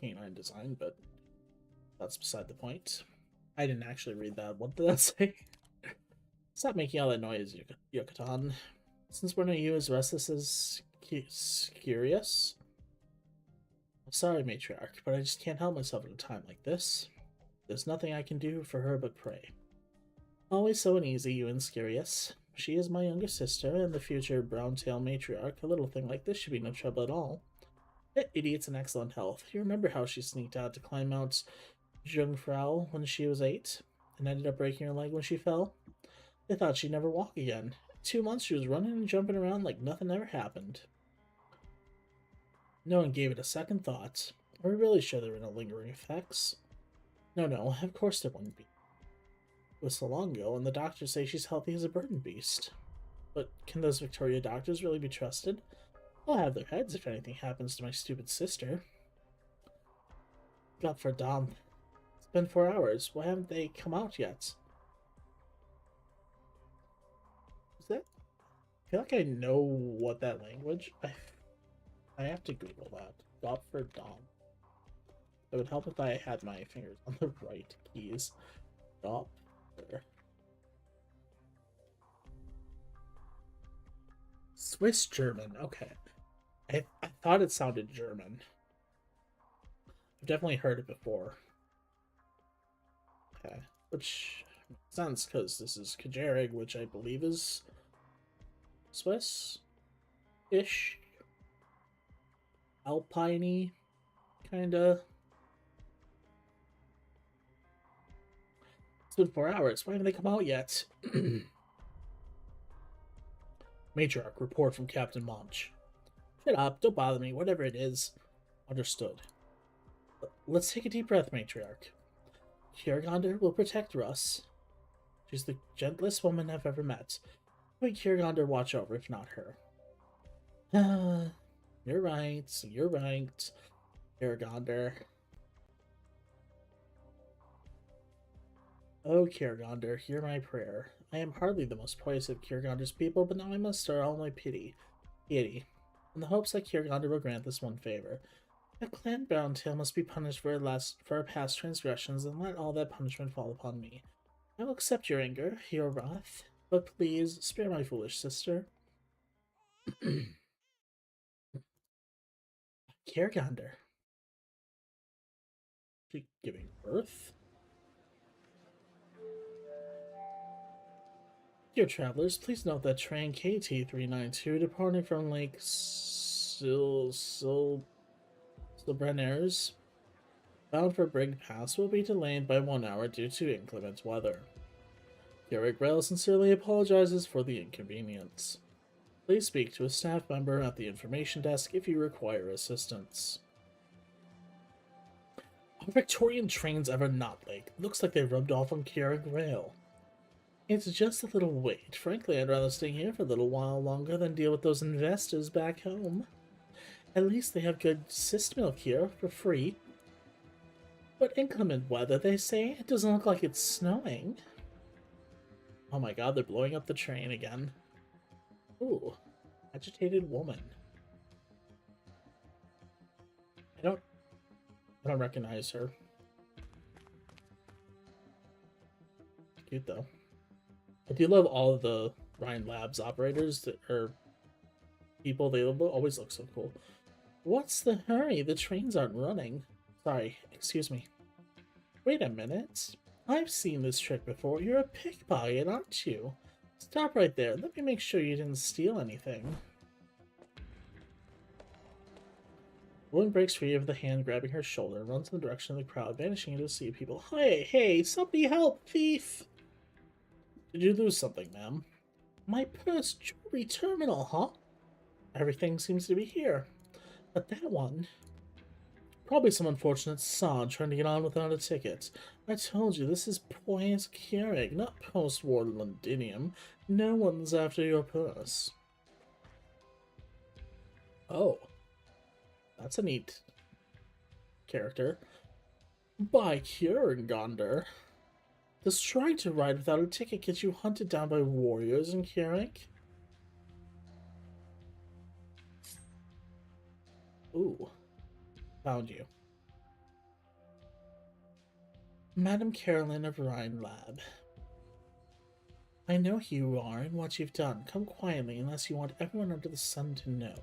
canine design, but that's beside the point. I didn't actually read that. What did that say? Stop making all that noise, Yucatan. Since when are you as restless as curious? I'm sorry, Matriarch, but I just can't help myself at a time like this. There's nothing I can do for her but pray. Always so uneasy, you and Scurious. She is my younger sister, and the future brown-tail matriarch. A little thing like this should be no trouble at all. That idiot's in excellent health. You remember how she sneaked out to climb Mount Jungfrau when she was 8, and ended up breaking her leg when she fell? They thought she'd never walk again. 2 months she was running and jumping around like nothing ever happened. No one gave it a second thought. Are we really sure there were no lingering effects? No, of course there wouldn't be. It was so long ago, and the doctors say she's healthy as a burden beast. But can those Victoria doctors really be trusted? They'll have their heads if anything happens to my stupid sister. God for Dom. It's been 4 hours. Why haven't they come out yet? Is that... I feel like I know what that language... I have to Google that. God for Dom. It would help if I had my fingers on the right keys. Stop. Swiss German. Okay. I thought it sounded German. I've definitely heard it before. Okay. Which makes sense because this is Kajarig, which I believe is Swiss-ish. Alpine-y, kinda. It's been 4 hours. Why haven't they come out yet? Matriarch, report from Captain Monch. Shut up, don't bother me, whatever it is. Understood. Let's take a deep breath, Matriarch. Kiergander will protect Russ. She's the gentlest woman I've ever met. May Kiergander watch over, if not her. You're right, Kiergander. Oh, Kiergander, hear my prayer. I am hardly the most pious of Kiergander's people, but now I must stir all my piety, in the hopes that Kiergander will grant this one favor. That clan Browntail must be punished for her past transgressions, and let all that punishment fall upon me. I will accept your anger, your wrath, but please spare my foolish sister. Kiergander. She giving birth? Dear travelers, please note that train KT-392 departing from Lake Silbrenners, bound for Brig Pass, will be delayed by 1 hour due to inclement weather. Garrick Rail sincerely apologizes for the inconvenience. Please speak to a staff member at the information desk if you require assistance. Are Victorian trains ever not late? Looks like they rubbed off on Garrick Rail. It's just a little wait. Frankly, I'd rather stay here for a little while longer than deal with those investors back home. At least they have good cyst milk here for free. But inclement weather, they say. It doesn't look like it's snowing. Oh my god, they're blowing up the train again. Ooh, agitated woman. I don't recognize her. Cute though. I do love all of the Ryan Labs operators that are people. They always look so cool. What's the hurry? The trains aren't running. Sorry, excuse me. Wait a minute. I've seen this trick before. You're a pickpocket, aren't you? Stop right there. Let me make sure you didn't steal anything. Woman breaks free of the hand grabbing her shoulder and runs in the direction of the crowd, vanishing into a sea of people. Hey, somebody help, thief! Did you lose something, ma'am? My purse, jewelry, terminal, huh? Everything seems to be here. But that one... Probably some unfortunate sod trying to get on without a ticket. I told you, this is Point Keurig, not post-war Londinium. No one's after your purse. Oh. That's a neat character. By Keurig. Does trying to ride without a ticket get you hunted down by warriors in Keurig? Ooh. Found you. Madam Carolyn of Rhine Lab. I know who you are and what you've done. Come quietly unless you want everyone under the sun to know.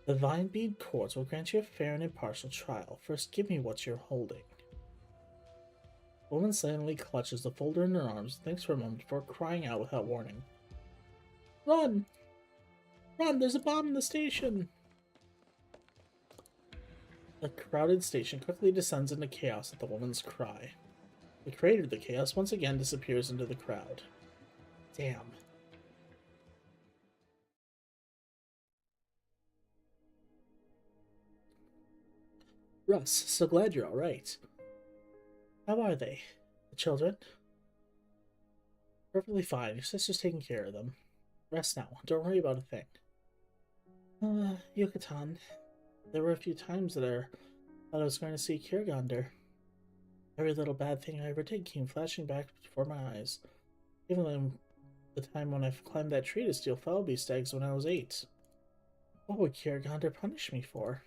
The Vinebead courts will grant you a fair and impartial trial. First, give me what you're holding. The woman suddenly clutches the folder in her arms and thinks for a moment before crying out without warning. Run! Run! There's a bomb in the station! The crowded station quickly descends into chaos at the woman's cry. The creator of the chaos once again disappears into the crowd. Damn. Russ, so glad you're alright. How are they? The children? Perfectly fine. Your sister's taking care of them. Rest now. Don't worry about a thing. Yucatan. There were a few times that I thought I was going to see Kiergander. Every little bad thing I ever did came flashing back before my eyes. Even the time when I climbed that tree to steal foul beast eggs when I was 8. What would Kiergander punish me for?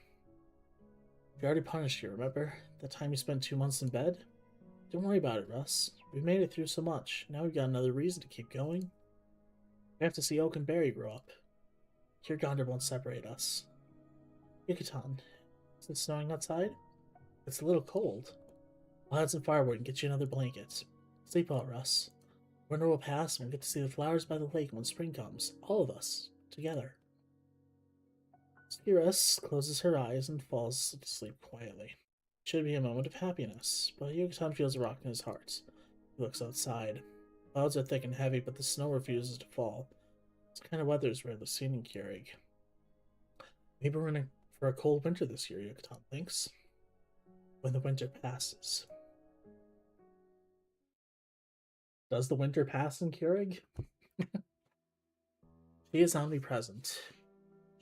He already punished you, remember? That time you spent 2 months in bed? Don't worry about it, Russ. We've made it through so much. Now we've got another reason to keep going. We have to see Oak and Berry grow up. Kiergander won't separate us. Yucatan, is it snowing outside? It's a little cold. I'll add some firewood and get you another blanket. Sleep well, Russ. Winter will pass and we'll get to see the flowers by the lake when spring comes. All of us. Together. Russ closes her eyes and falls to sleep quietly. It should be a moment of happiness, but Yucatan feels a rock in his heart. He looks outside. Clouds are thick and heavy, but the snow refuses to fall. This kind of weather is rarely seen in Keurig. Maybe we're in for a cold winter this year, Yucatan thinks. When the winter passes. Does the winter pass in Keurig? She is omnipresent.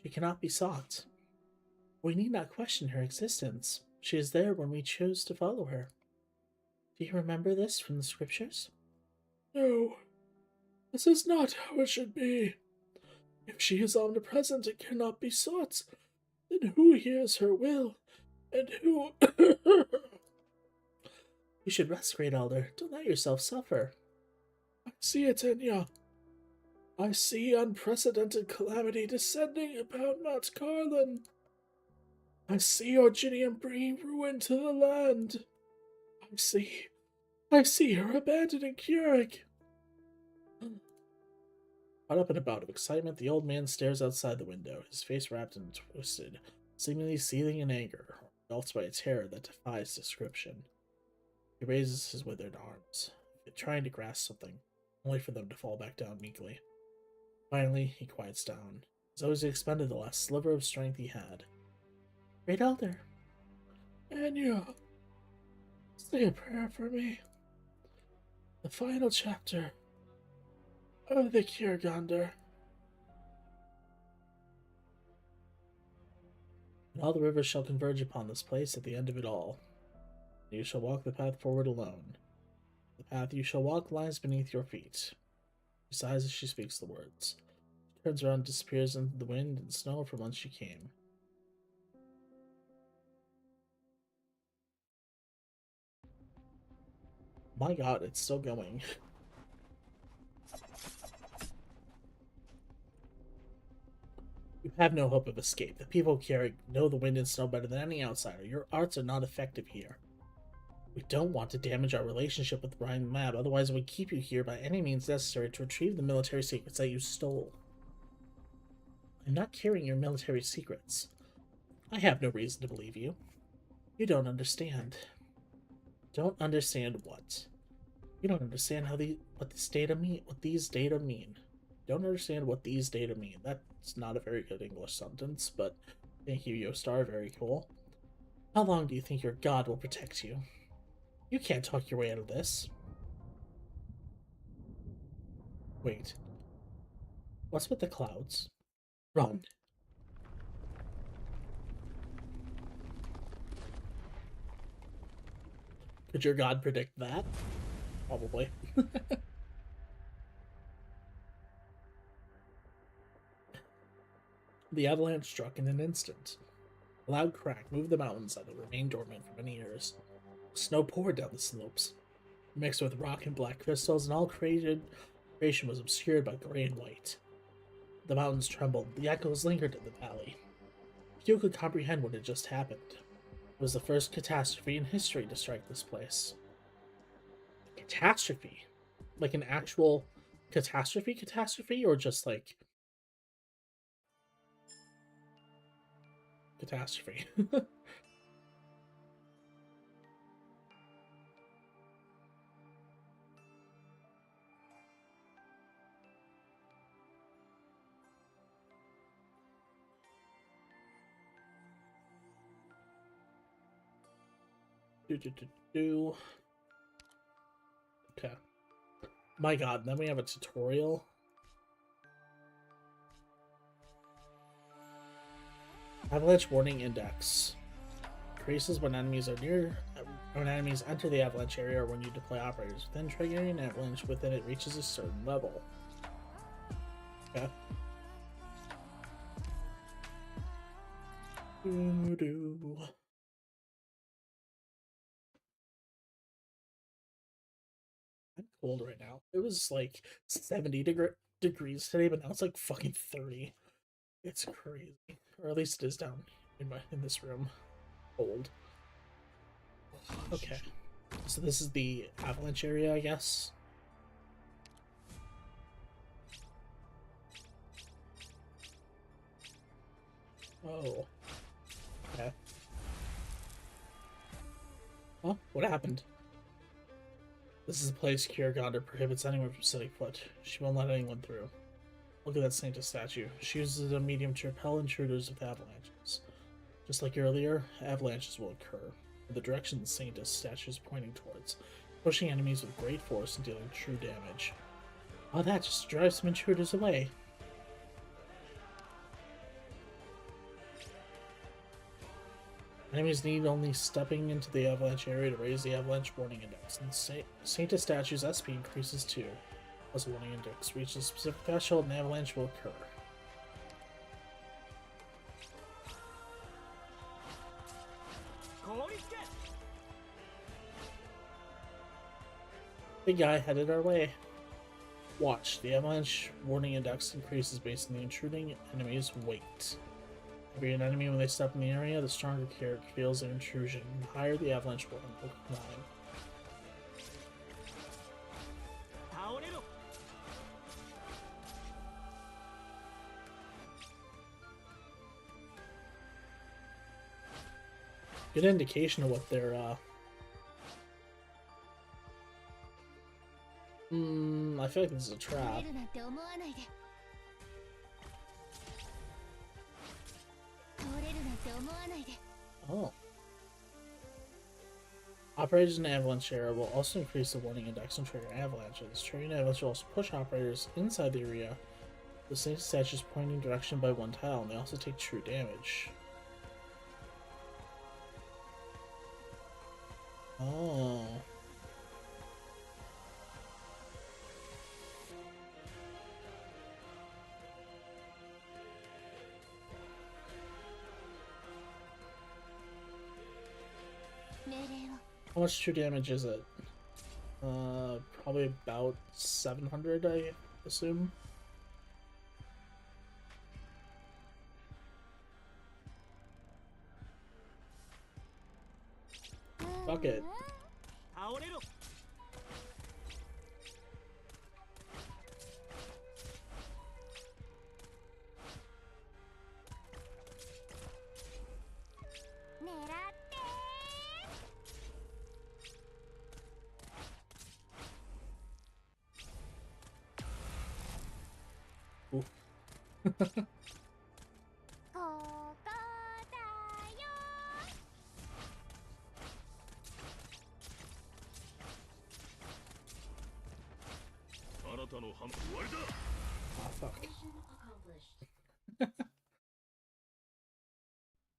She cannot be sought. We need not question her existence. She is there when we choose to follow her. Do you remember this from the scriptures? No. This is not how it should be. If she is omnipresent and cannot be sought, then who hears her will, and who... You should rest, Great Elder. Don't let yourself suffer. I see it, Enya. I see unprecedented calamity descending upon Mount Carlin. I see Orginium bringing ruin to the land. I see her abandoning Keurig. Caught up in a bout of excitement, the old man stares outside the window, his face wrapped and twisted, seemingly seething in anger, engulfed by a terror that defies description. He raises his withered arms, trying to grasp something, only for them to fall back down meekly. Finally, he quiets down, as though he expended the last sliver of strength he had. Great Elder. Enya, say a prayer for me. The final chapter Oh, the Kiergander. And all the rivers shall converge upon this place at the end of it all. You shall walk the path forward alone. The path you shall walk lies beneath your feet. She sighs as she speaks the words. She turns around and disappears into the wind and snow from whence she came. My god, it's still going. You have no hope of escape. The people here know the wind and snow better than any outsider. Your arts are not effective here. We don't want to damage our relationship with Ryan Mab, otherwise we keep you here by any means necessary to retrieve the military secrets that you stole. I'm not carrying your military secrets. I have no reason to believe you. You don't understand. Don't understand what? You don't understand what these data mean. Don't understand what these data mean. That's not a very good English sentence, but thank you, Yostar. Very cool. How long do you think your god will protect you? You can't talk your way out of this. Wait. What's with the clouds? Run. Could your god predict that? Probably. The avalanche struck in an instant. A loud crack moved the mountains that had remained dormant for many years. Snow poured down the slopes, mixed with rock and black crystals, and all creation was obscured by gray and white. The mountains trembled, the echoes lingered in the valley. Few could comprehend what had just happened. It was the first catastrophe in history to strike this place. A catastrophe? Like an actual catastrophe, or just like catastrophe? Okay. My god, then we have a tutorial. Avalanche warning index. Increases when enemies enter the avalanche area or when you deploy operators within triggering an avalanche within it reaches a certain level. Okay. I'm cold right now. It was like 70 degrees today, but now it's like fucking 30. It's crazy. Or at least it is down in this room. Cold. Okay. So this is the avalanche area, I guess. Oh. Okay. Huh? What happened? This is a place Kiergander prohibits anyone from setting foot. She won't let anyone through. Look at that Saintess statue. She uses a medium to repel intruders with avalanches. Just like earlier, avalanches will occur, in the direction the Saintess statue is pointing towards, pushing enemies with great force and dealing true damage. All that just drives some intruders away. Enemies need only stepping into the avalanche area to raise the avalanche warning index, and Saintess statue's SP increases too. As warning index reaches a specific threshold, an avalanche will occur. Big guy headed our way. Watch, the avalanche warning index increases based on the intruding enemy's weight. Every an enemy when they step in the area, the stronger character feels their intrusion, and the higher the avalanche warning will climb. Good indication of what they're, I feel like this is a trap. Oh. Operators in Avalanche area will also increase the warning index and trigger avalanches. Triggering avalanche will also push operators inside the area. The same statues pointing direction by one tile, and they also take true damage. Oh. How much true damage is it? Probably about 700, I assume. Fuck it. Oof. Oh, fuck.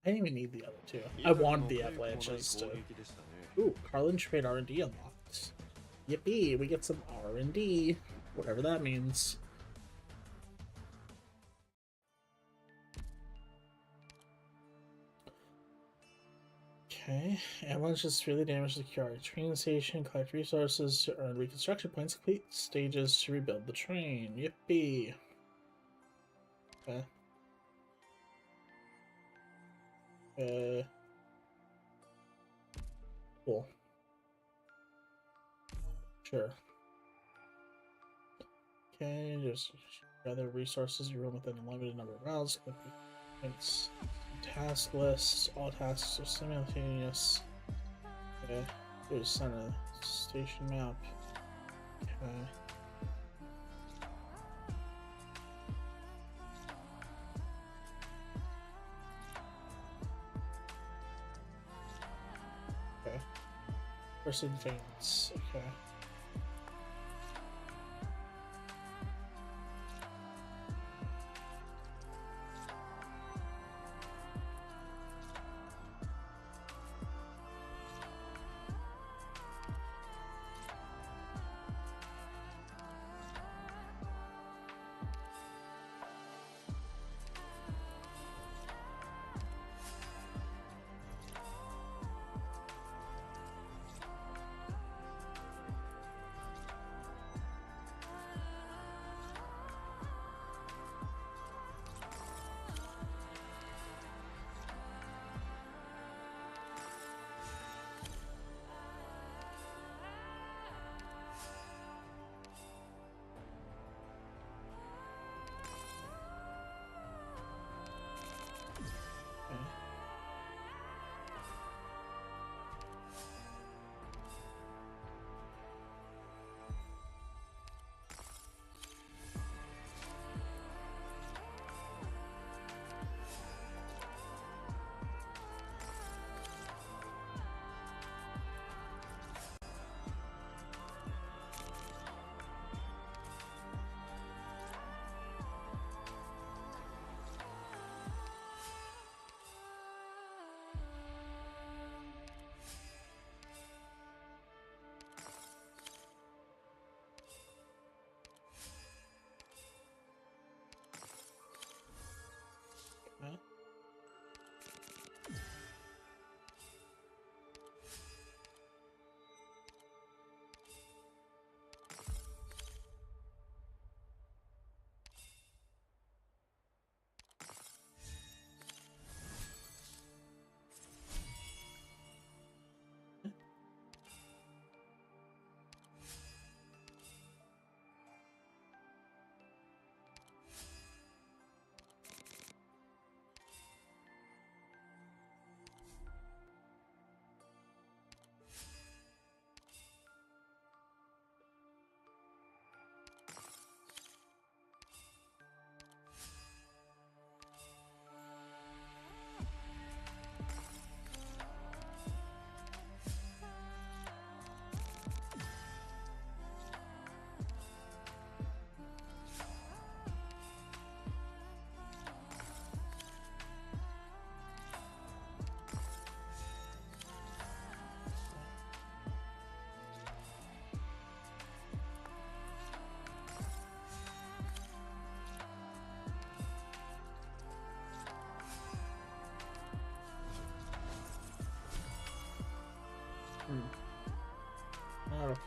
I didn't even need the other two. I wanted the avalanches to... Ooh, Carlin trade R&D unlocked. Yippee, we get some R&D. Whatever that means. Okay, avalanches really damage the QRA train station, collect resources to earn reconstruction points, complete stages to rebuild the train. Yippee. Okay. Cool. Sure. Okay, just gather resources you run within a limited number of rounds. Points. Task lists. All tasks are simultaneous. Okay. Here's center station map. Okay. Okay. First advance. Okay.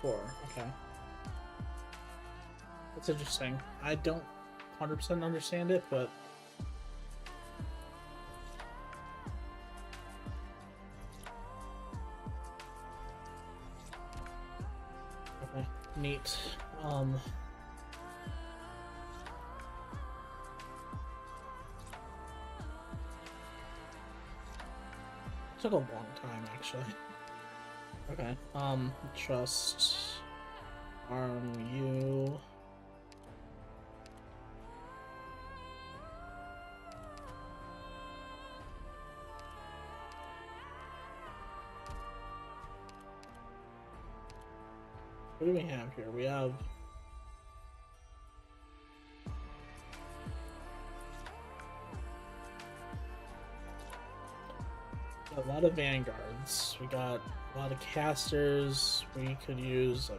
4. Okay. That's interesting. I don't 100% understand it, but... Okay, neat. Took a long time, actually. Okay, trust... arm you... What do we have here? We have... a lot of vanguards. We got a lot of casters. We could use a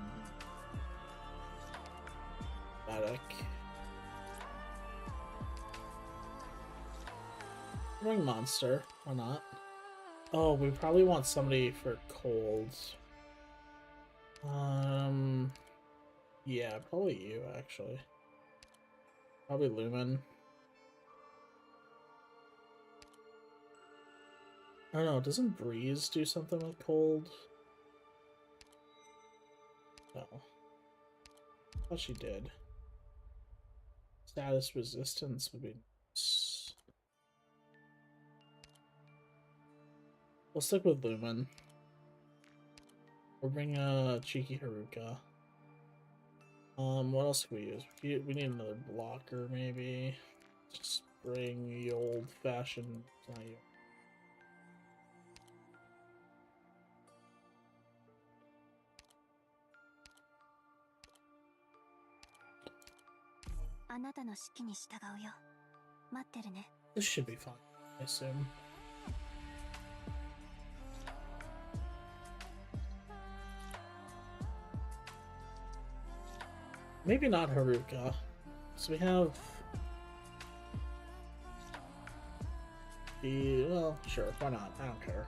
medic. Ring monster. Why not? Oh, we probably want somebody for cold. Yeah, probably you, actually. Probably Lumen. I don't know, doesn't Breeze do something with cold? No. I thought she did. Status resistance would be nice. We'll stick with Lumen. We'll bring a cheeky Haruka. What else can we use? We need another blocker, maybe. Just bring the old-fashioned... Not you. あなたの指揮に従うよ。待ってるね。 This should be fun, I assume. Maybe not Haruka. So we have... well, sure, why not? I don't care.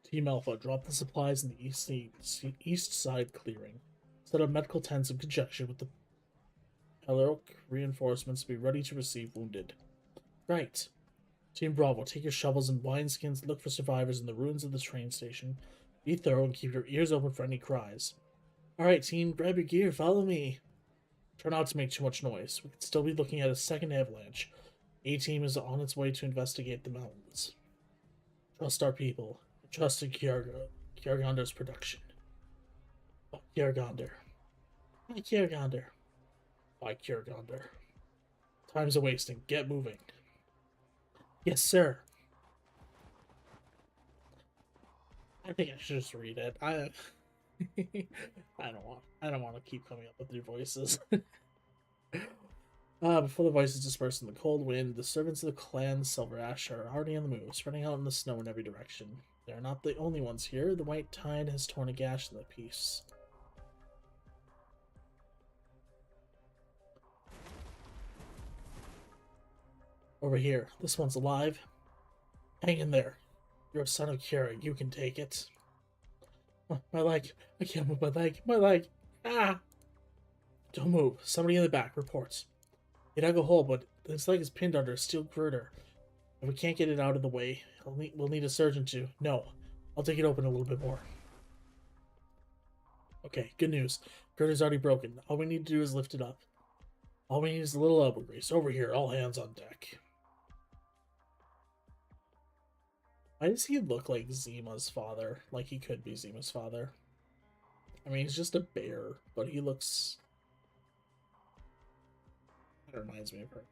Team Alpha, drop the supplies in the east side clearing. Set up medical tents in conjunction with the Peleric reinforcements to be ready to receive wounded. Right. Team Bravo, take your shovels and wineskins, look for survivors in the ruins of the train station. Be thorough and keep your ears open for any cries. Alright, team, grab your gear, follow me. Try not to make too much noise. We could still be looking at a second avalanche. A-Team is on its way to investigate the mountains. Trust our people. Trust in Kiergonder's production. Oh, Kiergonder. By Kiergonder. By Kiergonder. Time's a-wasting. Get moving. Yes, sir. I think I should just read it. I don't want to keep coming up with new voices. Before the voices disperse in the cold wind, the servants of the clan SilverAsh are already on the move, spreading out in the snow in every direction. They are not the only ones here. The white tide has torn a gash in the peace. Over here. This one's alive. Hang in there. You're a son of Kira. You can take it. Oh, my leg. I can't move my leg. My leg. Ah! Don't move. Somebody in the back. Reports. He dug a hole, but his leg is pinned under a steel girder. If we can't get it out of the way, we'll need a surgeon to... No. I'll take it open a little bit more. Okay, good news. Girder's already broken. All we need to do is lift it up. All we need is a little elbow grease. Over here. All hands on deck. Why does he look like Zima's father? Like he could be Zima's father. I mean, he's just a bear, but he looks... That reminds me of her.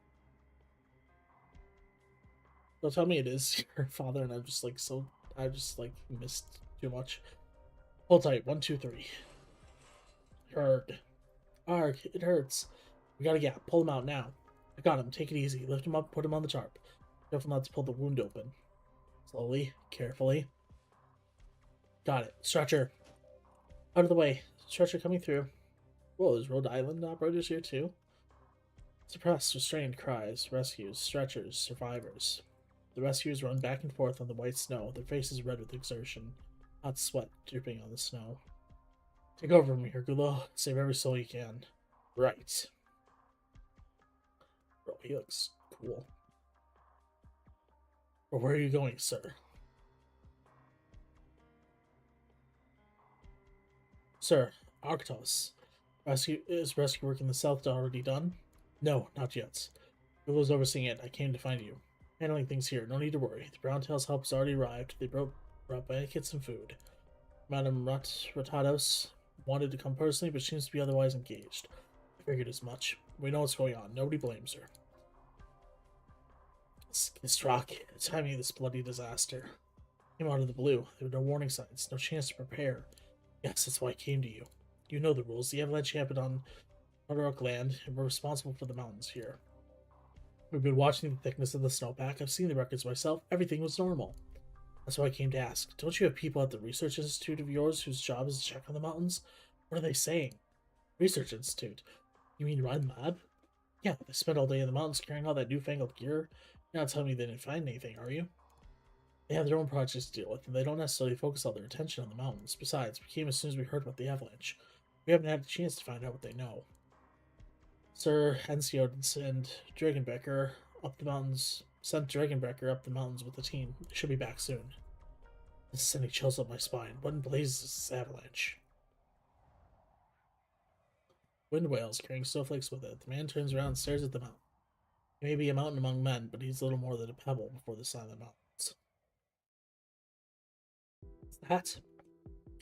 Don't tell me it is your father, and I just missed too much. Hold tight. 1, 2, 3. Hurt. Arg, it hurts. We got a gap. Pull him out now. I got him. Take it easy. Lift him up. Put him on the tarp. Careful not to pull the wound open. Slowly, carefully. Got it. Stretcher. Out of the way. Stretcher coming through. Whoa, is Rhode Island operators here too? Suppressed, restrained cries, rescues, stretchers, survivors. The rescuers run back and forth on the white snow, their faces red with exertion, hot sweat dripping on the snow. Take over from here, Gulo. Save every soul you can. Right. Bro, he looks cool. But where are you going, sir? Sir, Arktos. Is rescue work in the south already done? No, not yet. Gulo's overseeing it. I came to find you. Handling things here. No need to worry. The Browntails' help has already arrived. They brought blankets and food. Madame Ratados wanted to come personally, but seems to be otherwise engaged. I figured as much. We know what's going on. Nobody blames her. Skistrock, the timing of this bloody disaster. Came out of the blue. There were no warning signs, no chance to prepare. Yes, that's why I came to you. You know the rules. The avalanche happened on Nordic land, and we're responsible for the mountains here. We've been watching the thickness of the snowpack. I've seen the records myself. Everything was normal. That's why I came to ask. Don't you have people at the research institute of yours whose job is to check on the mountains? What are they saying? Research institute? You mean Run Lab? Yeah, they spent all day in the mountains carrying all that newfangled gear. You're not telling me they didn't find anything, are you? They have their own projects to deal with, and they don't necessarily focus all their attention on the mountains. Besides, we came as soon as we heard about the avalanche. We haven't had a chance to find out what they know. Sir Hensiod and Dragonbecker up the mountains. Sent Dragonbecker up the mountains with the team. They should be back soon. This is sending chills up my spine. What in blazes is this avalanche? Wind wails, carrying snowflakes with it. The man turns around and stares at the mountain. He may be a mountain among men, but he's little more than a pebble before the silent mountains. What's that?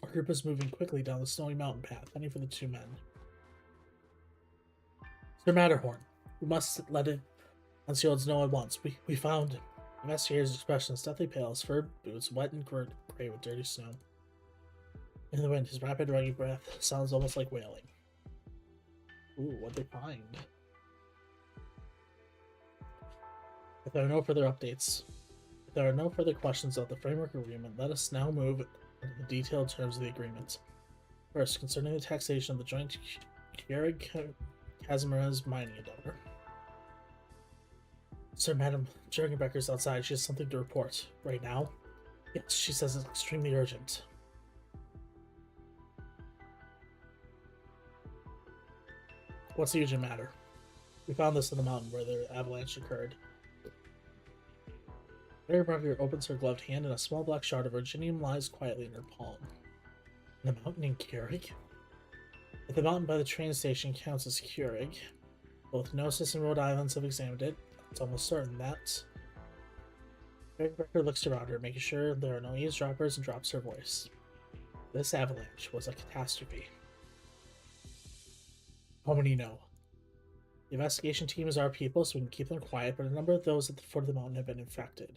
Our group is moving quickly down the snowy mountain path, heading for the two men. Sir Matterhorn, we must let it Hensiod's know at once. We found him. The investigator's expression is deathly pale, his fur boots wet and gray with dirty snow. In the wind, his rapid, raggy breath sounds almost like wailing. Ooh, what'd they find? If there are no further updates, if there are no further questions about the framework agreement, let us now move into the detailed terms of the agreement. First, concerning the taxation of the joint Kazimira's mining endeavor. Sir, Madam Jurgenbecker's outside. She has something to report. Right now? Yes, she says it's extremely urgent. What's the urgent matter? We found this in the mountain where the avalanche occurred. Mary Barker opens her gloved hand and a small black shard of virginium lies quietly in her palm. In the mountain in Keurig? If the mountain by the train station counts as Keurig, both Gnosis and Rhode Islands have examined it. It's almost certain that... Mary Barker looks around her, making sure there are no eavesdroppers, and drops her voice. This avalanche was a catastrophe. How many know? The investigation team is our people, so we can keep them quiet, but a number of those at the foot of the mountain have been infected.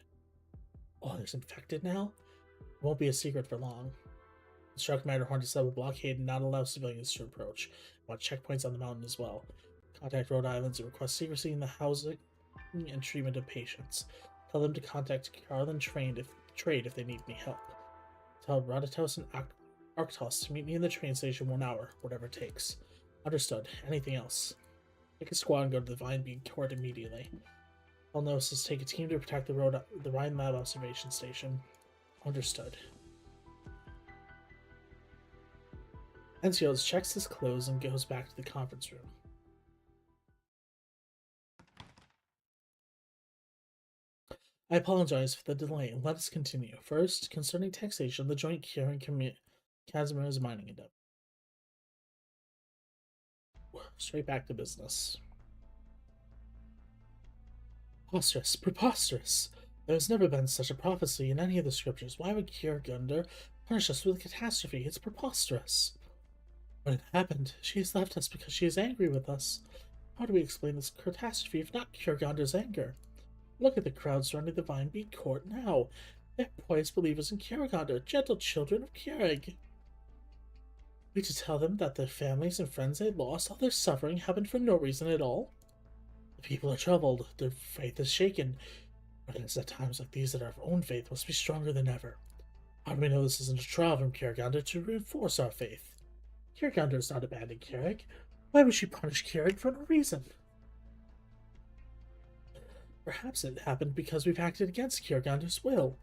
Oh, there's infected now? It won't be a secret for long. Instruct Matterhorn to set up a blockade and not allow civilians to approach. Want checkpoints on the mountain as well. Contact Rhode Islands and request secrecy in the housing and treatment of patients. Tell them to contact Carlin Trade if they need any help. Tell Ratatos and Arktos to meet me in the train station 1 hour, whatever it takes. Understood. Anything else? Take a squad and go to the Vine Bead Court immediately. Tell Gnosis take a team to protect the Rhine Lab observation station. Understood. Hensiod checks his clothes and goes back to the conference room. I apologize for the delay. Let us continue. First, concerning taxation, the joint Kieran Kazimira's mining endeavor. Straight back to business. Preposterous, preposterous! There has never been such a prophecy in any of the scriptures. Why would Kiergunder punish us with a catastrophe? It's preposterous. When it happened, she has left us because she is angry with us. How do we explain this catastrophe if not Kiergunder's anger? Look at the crowd surrounding the Vine Bead Court now. They're poised believers in Kiergunder, gentle children of Keurig. We to tell them that their families and friends they lost, all their suffering happened for no reason at all? The people are troubled, their faith is shaken. But it's at times like these that our own faith must be stronger than ever. How do we know this isn't a trial from Kiergander to reinforce our faith? Kiergander has not abandoned Keurig. Why would she punish Keurig for no reason? Perhaps it happened because we've acted against Kiergander's will.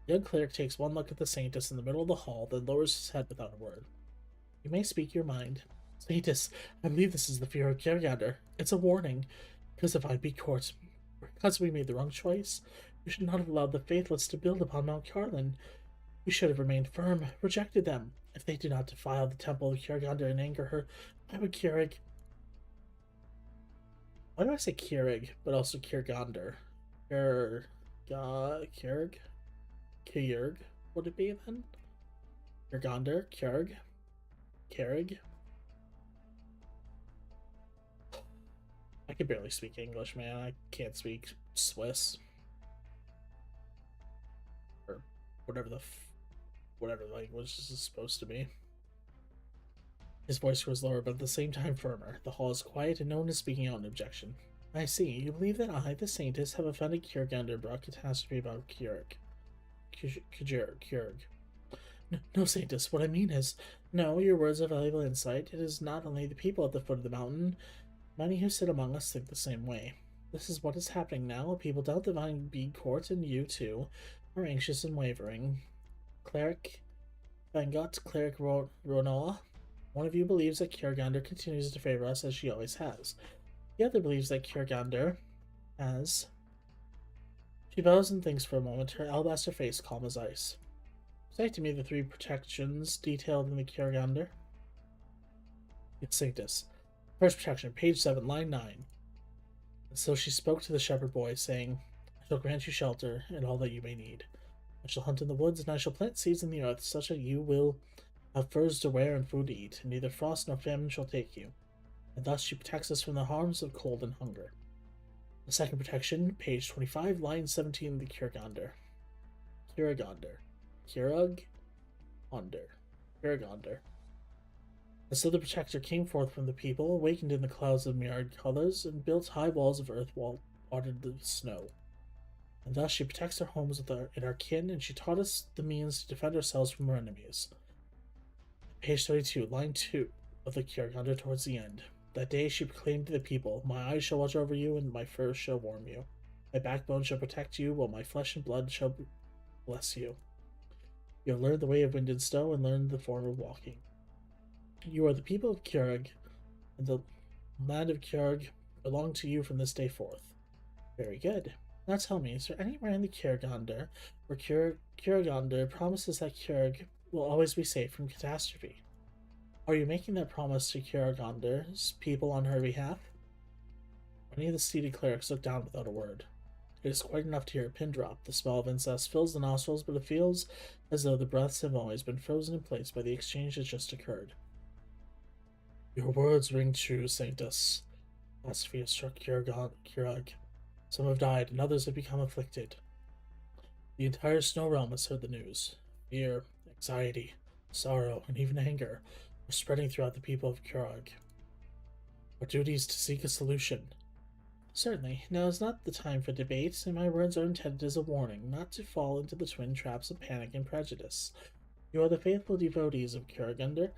The young cleric takes one look at the Saintess in the middle of the hall, then lowers his head without a word. You may speak your mind. Saintess, I believe this is the fear of Kiergander. It's a warning. Because if I be court, because we made the wrong choice, we should not have allowed the faithless to build upon Mount Carlin. We should have remained firm, rejected them. If they do not defile the temple of Kiergander and anger her, why would Keurig... Why do I say Keurig, but also Kiergander? Keurig? Keurig, would it be then? Kiergander? Keurig? Keurig? I can barely speak English, man. I can't speak Swiss. Or whatever language this is supposed to be. His voice grows lower, but at the same time firmer. The hall is quiet, and no one is speaking out in objection. I see. You believe that I, the Saintess, have offended Kiergander and brought catastrophe about Keurig. Keurig. No, Saintess. What I mean is, no, your words are valuable insight. It is not only the people at the foot of the mountain. Many who sit among us think the same way. This is what is happening now. People doubt the Divine Bead Court, and you, too, are anxious and wavering. Cleric Vangot, Cleric Ronoa, one of you believes that Kiergander continues to favor us as she always has. The other believes that Kiergander has... She bows and thinks for a moment, her alabaster face calm as ice. Cite to me the 3 protections detailed in the Kiergander. It's Sanctus. First protection, page 7, line 9. And so she spoke to the shepherd boy, saying, I shall grant you shelter and all that you may need. I shall hunt in the woods, and I shall plant seeds in the earth, such that you will have furs to wear and food to eat, and neither frost nor famine shall take you. And thus she protects us from the harms of cold and hunger. The second protection, page 25, line 17, the Kiergander. Kiergander. And so the protector came forth from the people, awakened in the clouds of myriad colors, and built high walls of earth watered the snow. And thus she protects our homes and our kin, and she taught us the means to defend ourselves from our enemies. Page 32, line 2 of the Kiergander towards the end. That day she proclaimed to the people, My eyes shall watch over you, and my fur shall warm you. My backbone shall protect you, while my flesh and blood shall bless you. You have learned the way of wind and snow, and learned the form of walking. You are the people of Keurig, and the land of Keurig belong to you from this day forth. Very good. Now tell me, is there anywhere in the Kiergander where Kiergander promises that Keurig will always be safe from catastrophe? Are you making that promise to Kiergander's people on her behalf? Many of the seated clerics look down without a word. It is quite enough to hear a pin drop. The smell of incest fills the nostrils, but it feels as though the breaths have always been frozen in place by the exchange that just occurred. Your words ring true, Sanctus. Catastrophe has struck Keurig. Some have died, and others have become afflicted. The entire snow realm has heard the news. Fear, anxiety, sorrow, and even anger are spreading throughout the people of Keurig. Our duty is to seek a solution. Certainly, now is not the time for debate, and my words are intended as a warning, not to fall into the twin traps of panic and prejudice. You are the faithful devotees of Kiergander,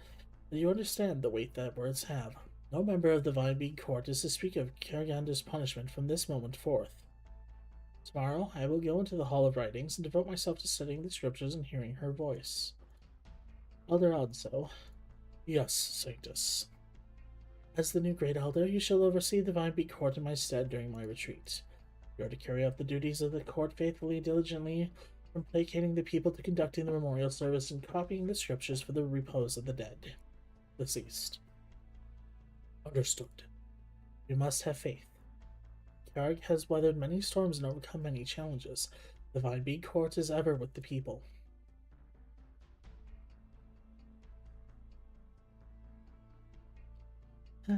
and you understand the weight that words have. No member of the Vinebead Court is to speak of Kiergander's punishment from this moment forth. Tomorrow I will go into the Hall of Writings and devote myself to studying the scriptures and hearing her voice. Elder Odso. Yes, Sanctus. As the new Great Elder, you shall oversee the Vinebead Court in my stead during my retreat. You are to carry out the duties of the court faithfully and diligently, from placating the people to conducting the memorial service and copying the scriptures for the repose of the dead. Deceased. Understood. You must have faith. Keurig has weathered many storms and overcome many challenges. The Vinebead Court is ever with the people. At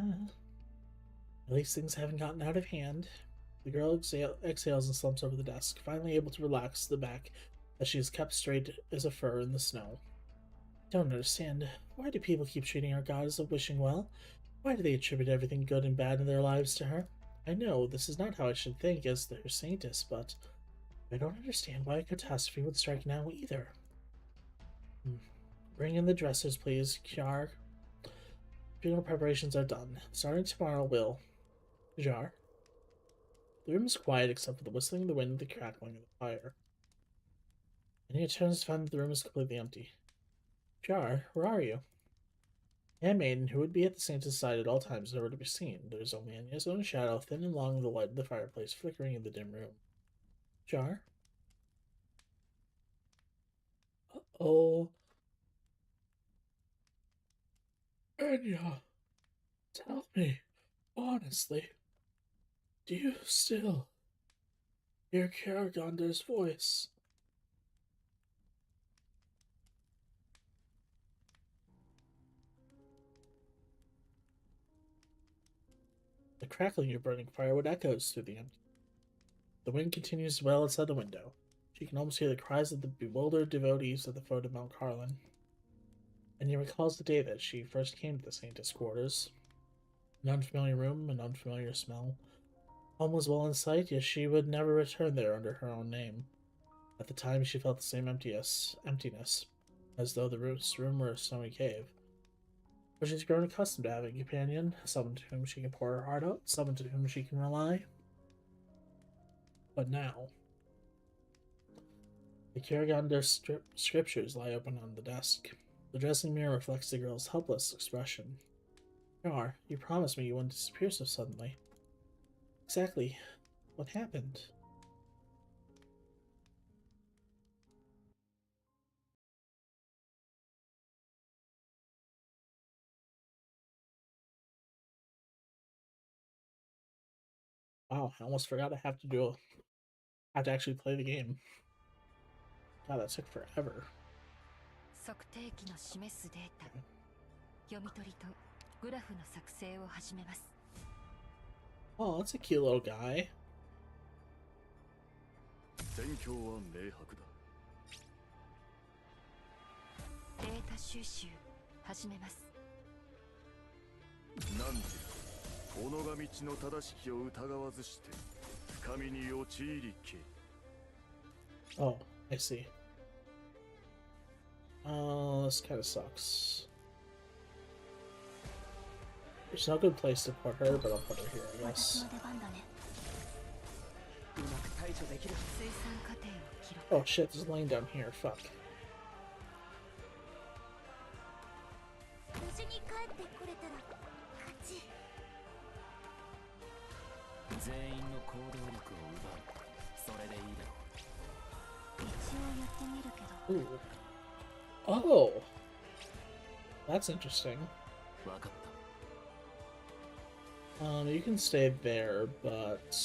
least things haven't gotten out of hand. The girl exhales and slumps over the desk, finally able to relax the back as she is kept straight as a fur in the snow. I don't understand. Why do people keep treating our goddess of wishing well? Why do they attribute everything good and bad in their lives to her? I know this is not how I should think as their saintess, but I don't understand why a catastrophe would strike now either. Bring in the dressers, please, Kiar. Funeral preparations are done. Starting tomorrow will. Jar. The room is quiet except for the whistling of the wind and the crackling of the fire. And he turns to find that the room is completely empty. Jar, where are you? Handmaiden, who would be at the saint's side at all times, is nowhere to be seen. There is only Anya's own shadow, thin and long, the light of the fireplace flickering in the dim room. Jar? Uh-oh. Anya, tell me, honestly, do you still hear Karagander's voice? The crackling of burning firewood echoes through the empty. The wind continues to wail outside the window. She can almost hear the cries of the bewildered devotees of the foot of Mount Carlin. And he recalls the day that she first came to the saint's quarters. An unfamiliar room, an unfamiliar smell. Home was well in sight, yet she would never return there under her own name. At the time, she felt the same emptiness, as though the room were a snowy cave. But she's grown accustomed to having a companion, someone to whom she can pour her heart out, someone to whom she can rely. But now, the Kiragander scriptures lie open on the desk. The dressing mirror reflects the girl's helpless expression. Jar, you promised me you wouldn't disappear so suddenly. Exactly what happened? Wow, I almost forgot I have to actually play the game. God, that took forever. Oh, that's a cute little guy. Oh, I see. This kind of sucks. There's no good place to put her, but I'll put her here, I guess. Oh shit, there's a lane down here, fuck. Ooh. Oh! That's interesting. You can stay there, but...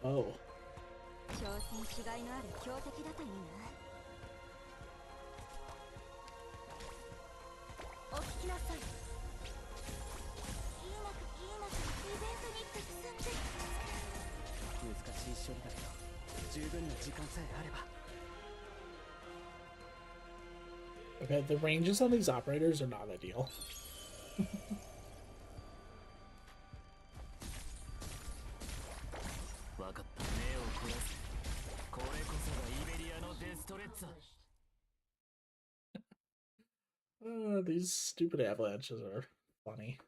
Oh. Okay, the ranges on these operators are not ideal. These stupid avalanches are funny.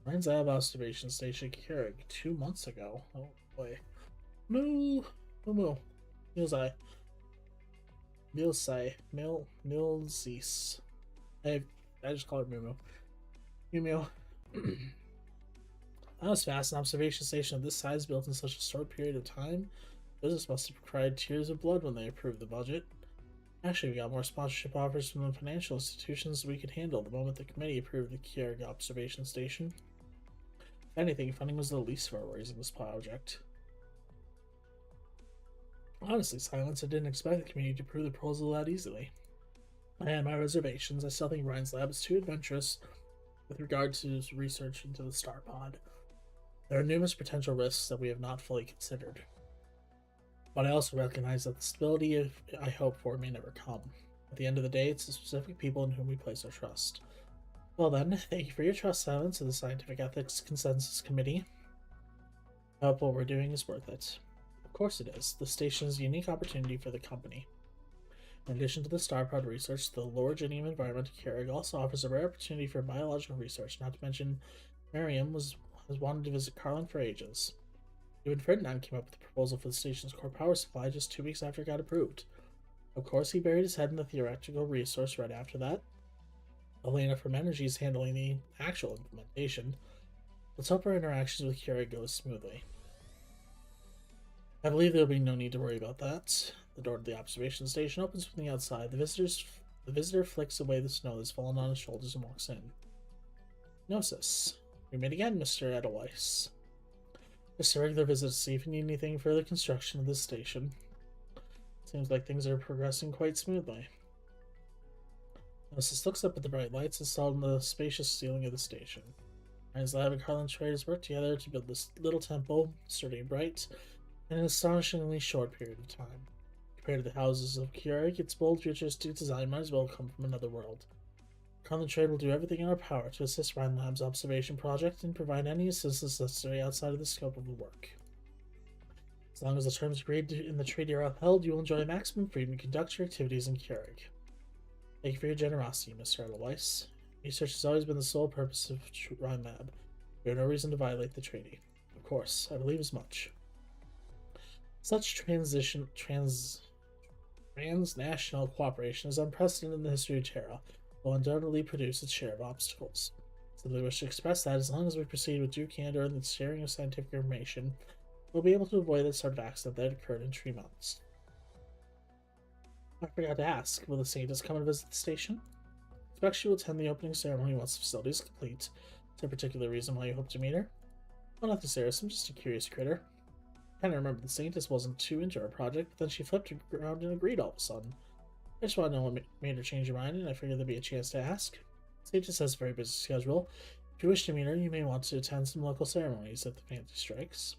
Ryan's out of observation station Keurig 2 months ago. Oh boy. Moo! Moo moo. Milzai. Milzis. I just call her Mumu. Mumu. That was fast. An observation station of this size built in such a short period of time. Business must have cried tears of blood when they approved the budget. Actually, we got more sponsorship offers from the financial institutions than we could handle the moment the committee approved the Kierg observation station. If anything, funding was the least of our worries in this project. Honestly, Silence, I didn't expect the committee to approve the proposal that easily. I had my reservations. I still think Ryan's lab is too adventurous with regard to his research into the star pod. There are numerous potential risks that we have not fully considered. But I also recognize that the stability I hope for may never come. At the end of the day, it's the specific people in whom we place our trust. Well then, thank you for your trust, Silence, to the Scientific Ethics Consensus Committee. I hope what we're doing is worth it. Of course it is. The station is a unique opportunity for the company. In addition to the Starpod research, the Loriginium environment of Kierg also offers a rare opportunity for biological research, not to mention Miriam has wanted to visit Carlin for ages. Even Ferdinand came up with the proposal for the station's core power supply just 2 weeks after it got approved. Of course, he buried his head in the theoretical resource right after that. Elena from Energy is handling the actual implementation. Let's hope our interactions with Kierg go smoothly. I believe there will be no need to worry about that. The door to the observation station opens from the outside. The visitor flicks away the snow that's fallen on his shoulders and walks in. Gnosis. We meet again, Mr. Edelweiss. Just a regular visit to see if you need anything for the construction of this station. Seems like things are progressing quite smoothly. Gnosis looks up at the bright lights installed in the spacious ceiling of the station. Ryan's lab and Carlin traders work together to build this little temple, sturdy and bright, in an astonishingly short period of time. Compared to the houses of Kierg, its bold, futuristic design might as well come from another world. Carlin Trade will do everything in our power to assist Ryan Lab's observation project and provide any assistance necessary outside of the scope of the work. As long as the terms agreed in the treaty are upheld, you will enjoy maximum freedom to conduct your activities in Kierg. Thank you for your generosity, Mr. Edelweiss. Research has always been the sole purpose of Ryan Lab. We have no reason to violate the treaty. Of course, I believe as much. Such transnational cooperation is unprecedented in the history of Terra, will undoubtedly produce its share of obstacles. Simply wish to express that as long as we proceed with due candor and the sharing of scientific information, we'll be able to avoid that sort of accident that occurred in Tremounts. I forgot to ask, will the Saintess come and visit the station? I expect she will attend the opening ceremony once the facility is complete. Is there a particular reason why you hope to meet her? Well, nothing serious, I'm just a curious critter. I kinda remember the Saintess wasn't too into our project, but then she flipped around and agreed all of a sudden. I just want to know what made her change her mind, and I figured there'd be a chance to ask. Saintess has a very busy schedule. If you wish to meet her, you may want to attend some local ceremonies if the fancy strikes.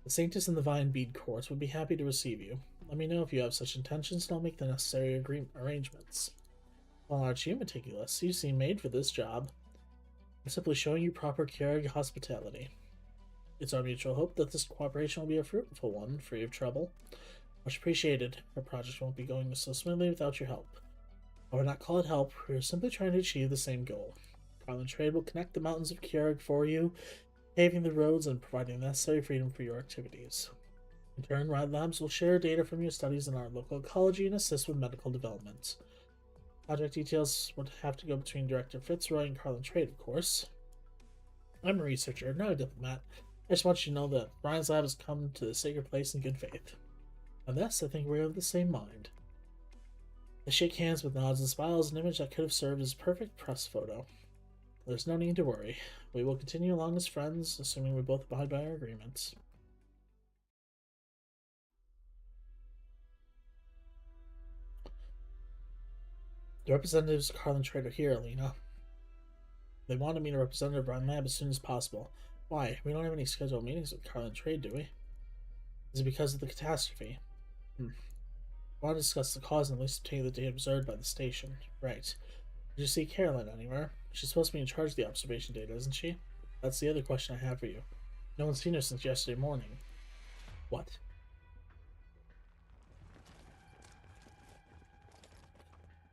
The Saintess and the Vine Bead Court would be happy to receive you. Let me know if you have such intentions, and I'll make the necessary arrangements. Well, aren't you meticulous? You seem made for this job. I'm simply showing you proper Kierg hospitality. It's our mutual hope that this cooperation will be a fruitful one, free of trouble. Much appreciated. Our project won't be going so smoothly without your help. I would not call it help, we are simply trying to achieve the same goal. Carlin Trade will connect the mountains of Kierg for you, paving the roads and providing the necessary freedom for your activities. In turn, Ride Labs will share data from your studies in our local ecology and assist with medical development. Project details would have to go between Director Fitzroy and Carlin Trade, of course. I'm a researcher, not a diplomat. I just want you to know that Ryan's Lab has come to the sacred place in good faith. And thus, I think we're of the same mind. They shake hands with nods and smiles, an image that could have served as a perfect press photo. There's no need to worry. We will continue along as friends, assuming we both abide by our agreements. The representatives of Carlin Trade are here, Alina. They want to meet a representative of Ryan Lab as soon as possible. Why? We don't have any scheduled meetings with Carlin Trade, do we? Is it because of the catastrophe? I want to discuss the cause and at least obtain the data observed by the station. Right. Did you see Carolyn anywhere? She's supposed to be in charge of the observation data, isn't she? That's the other question I have for you. No one's seen her since yesterday morning. What?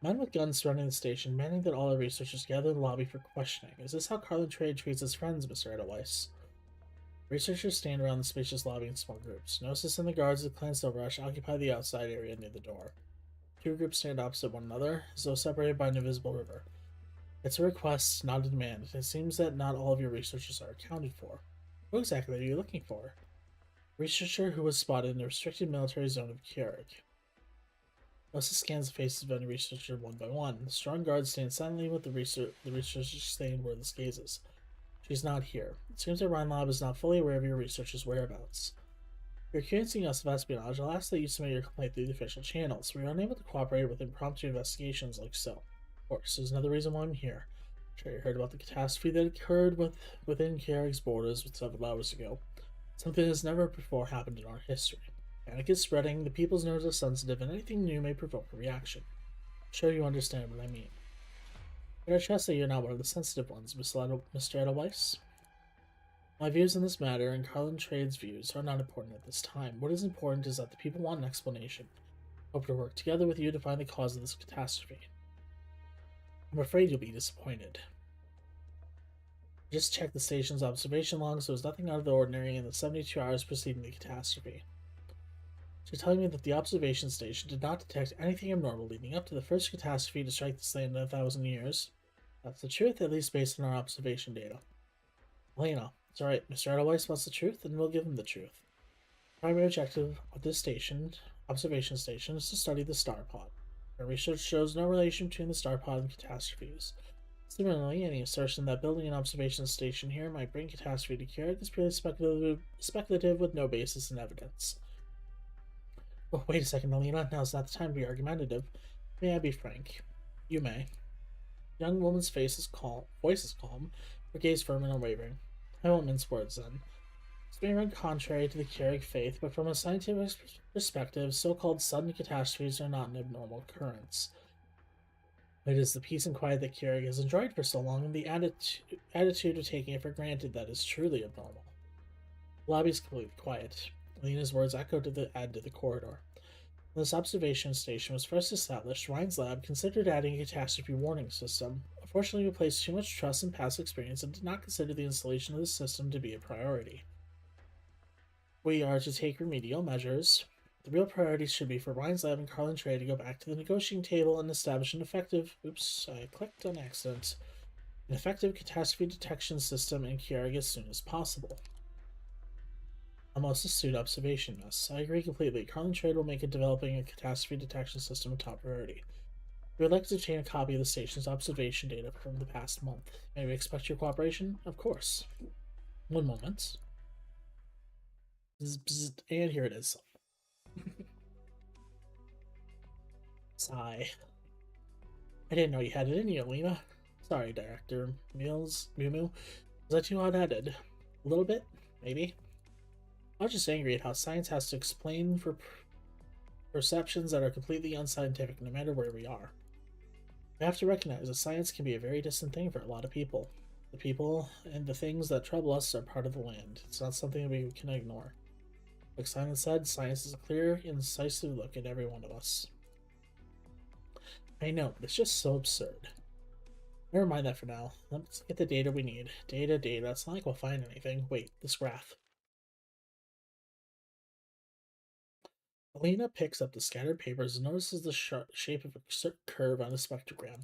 Men with guns surrounding the station, demanding that all our researchers gather in the lobby for questioning. Is this how Carlin Trade treats its friends, Mr. Edelweiss? Researchers stand around the spacious lobby in small groups. Gnosis and the guards of Clan SilverAsh occupy the outside area near the door. two groups stand opposite one another, as though separated by an invisible river. It's a request, not a demand. It seems that not all of your researchers are accounted for. What exactly are you looking for? Researcher who was spotted in the restricted military zone of Kierig. Osa scans the faces of any researcher one by one. The strong guards stand silently with the researchers staying wordless gazes. She's not here. It seems that Rhine Lab is not fully aware of your researcher's whereabouts. If you're accusing us of espionage, I'll ask that you submit your complaint through the official channels. We are unable to cooperate with impromptu investigations like so. Of course, there's another reason why I'm here. I'm sure you heard about the catastrophe that occurred within Kierig's borders several hours ago. Something that's never before happened in our history. Panic is spreading, the people's nerves are sensitive, and anything new may provoke a reaction. I'm sure you understand what I mean. But I trust that you're not one of the sensitive ones, Mr. Edelweiss. My views on this matter and Carlin Trade's views are not important at this time. What is important is that the people want an explanation. I hope to work together with you to find the cause of this catastrophe. I'm afraid you'll be disappointed. Just checked the station's observation logs. There was nothing out of the ordinary in the 72 hours preceding the catastrophe. She's telling me that the observation station did not detect anything abnormal leading up to the first catastrophe to strike this land in 1,000 years. That's the truth, at least based on our observation data. Elena, it's alright. Mr. Edelweiss wants the truth, and we'll give him the truth. The primary objective of this observation station, is to study the star pod. Our research shows no relation between the star pod and catastrophes. Similarly, any assertion that building an observation station here might bring catastrophe to Kierig is purely speculative with no basis in evidence. Oh, wait a second, Alina. Now's not the time to be argumentative. May I be frank? You may. The young woman's voice is calm, her gaze firm and unwavering. I won't mince words, then. This may run contrary to the Kierig faith, but from a scientific perspective, so-called sudden catastrophes are not an abnormal occurrence. It is the peace and quiet that Kierig has enjoyed for so long, and the attitude of taking it for granted that is truly abnormal. The lobby is completely quiet. Alina's words echoed to the corridor. When this observation station was first established, Ryan's lab considered adding a catastrophe warning system. Unfortunately, we placed too much trust in past experience and did not consider the installation of the system to be a priority. We are to take remedial measures. The real priorities should be for Ryan's lab and Carlin Trade to go back to the negotiating table and establish an effective... Oops, I clicked on accident. An effective catastrophe detection system in Kierig as soon as possible. A most astute observation, miss. I agree completely. Carlin Trade will make developing a catastrophe detection system a top priority. We would like to obtain a copy of the station's observation data from the past month. May we expect your cooperation? Of course. One moment. Bzz, bzz, and here it is. Sigh. I didn't know you had it in you, Lena. Sorry, Director Mills. Was I too hot-headed? A little bit? Maybe? I was just angry at how science has to explain for perceptions that are completely unscientific no matter where we are. We have to recognize that science can be a very distant thing for a lot of people. The people and the things that trouble us are part of the land. It's not something we can ignore. Like Simon said, science is a clear, incisive look at every one of us. I know, but it's just so absurd. Never mind that for now. Let's get the data we need. Data. It's not like we'll find anything. Wait, this graph. Alina picks up the scattered papers and notices the shape of a curve on a spectrogram.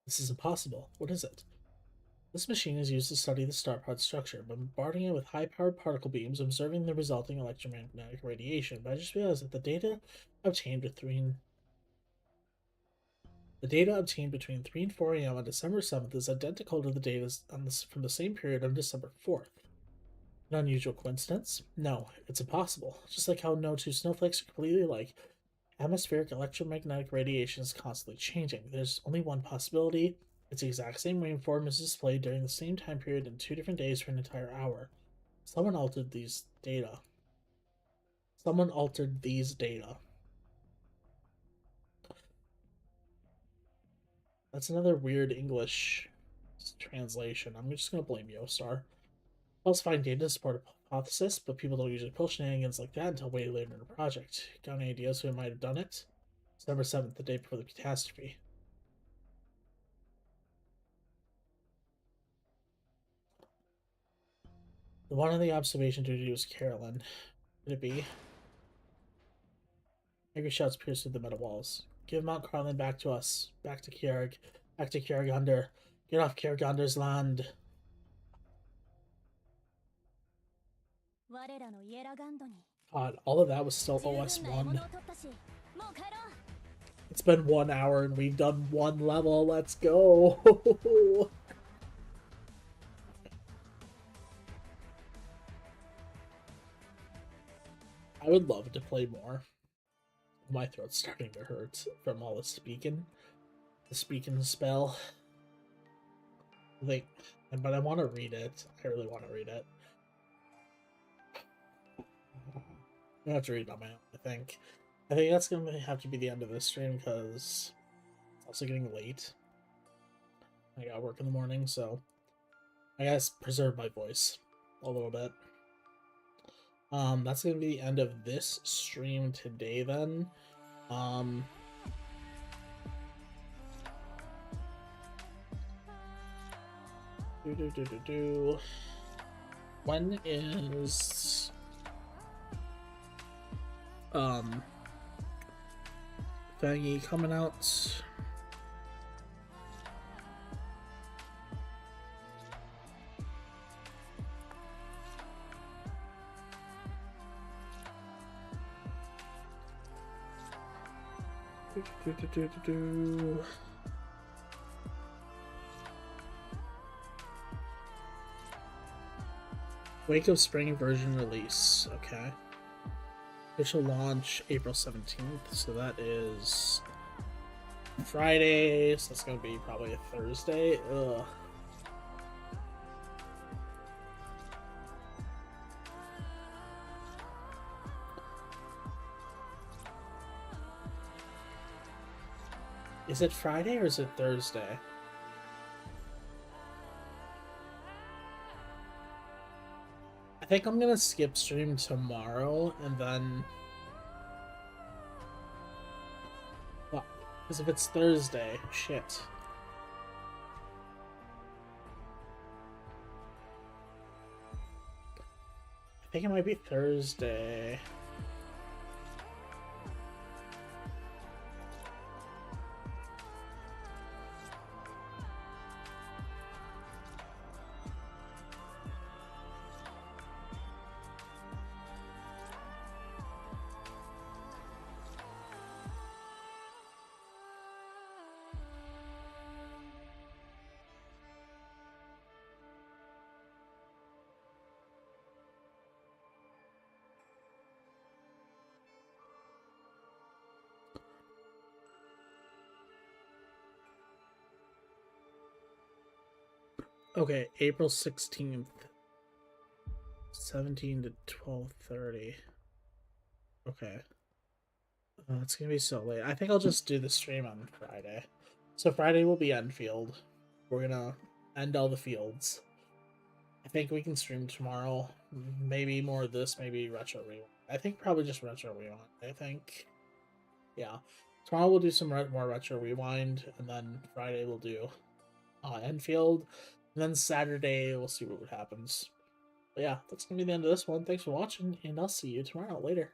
This is impossible. What is it? This machine is used to study the star pod structure, bombarding it with high-powered particle beams, observing the resulting electromagnetic radiation. But I just realized that the data obtained between 3 and 4 a.m. on December 7th is identical to the data from the same period on December 4th. An unusual coincidence? No, it's impossible. Just like how no two snowflakes are completely alike, atmospheric electromagnetic radiation is constantly changing. There's only one possibility. It's the exact same waveform as displayed during the same time period in 2 different days for an entire hour. Someone altered these data. That's another weird English translation. I'm just going to blame Yostar. Falsifying data to support a hypothesis, but people don't usually pull shenanigans like that until way later in the project. Got any ideas who might have done it? December 7th, the day before the catastrophe. The one on the observation duty was Carolyn. Could it be? Angry shouts pierced through the metal walls. Give Mount Carlin back to us. Back to Kjerg. Back to Kjergander. Get off Kjergander's land. 我らのイエラガンドに God, all of that was still 十分な獲 OS1. 物を取ったし、もう帰ろう。 It's been 1 hour and we've done 1 level. Let's go. I would love to play more. My throat's starting to hurt from all the speaking. The speaking spell. Like, but I want to read it. I really want to read it. I have to read it on my own, I think. I think that's going to have to be the end of this stream because it's also getting late. I got work in the morning, so I gotta preserve my voice a little bit. That's going to be the end of this stream today then. When is thingy coming out? Wake of Spring version release. Okay. Official launch April 17th, so that is Friday, so that's gonna be probably a Thursday. Ugh. Is it Friday or is it Thursday? I think I'm gonna skip stream tomorrow and then... Well, because if it's Thursday, shit. I think it might be Thursday. Okay, April 16th. 17 to 12:30. Okay. It's gonna be so late. I think I'll just do the stream on Friday. So Friday will be Enfield. We're gonna end all the fields. I think we can stream tomorrow. Maybe more of this, maybe Retro Rewind. I think probably just Retro Rewind, I think. Yeah. Tomorrow we'll do some more Retro Rewind, and then Friday we'll do Enfield. And then Saturday, we'll see what happens. But yeah, that's going to be the end of this one. Thanks for watching, and I'll see you tomorrow. Later.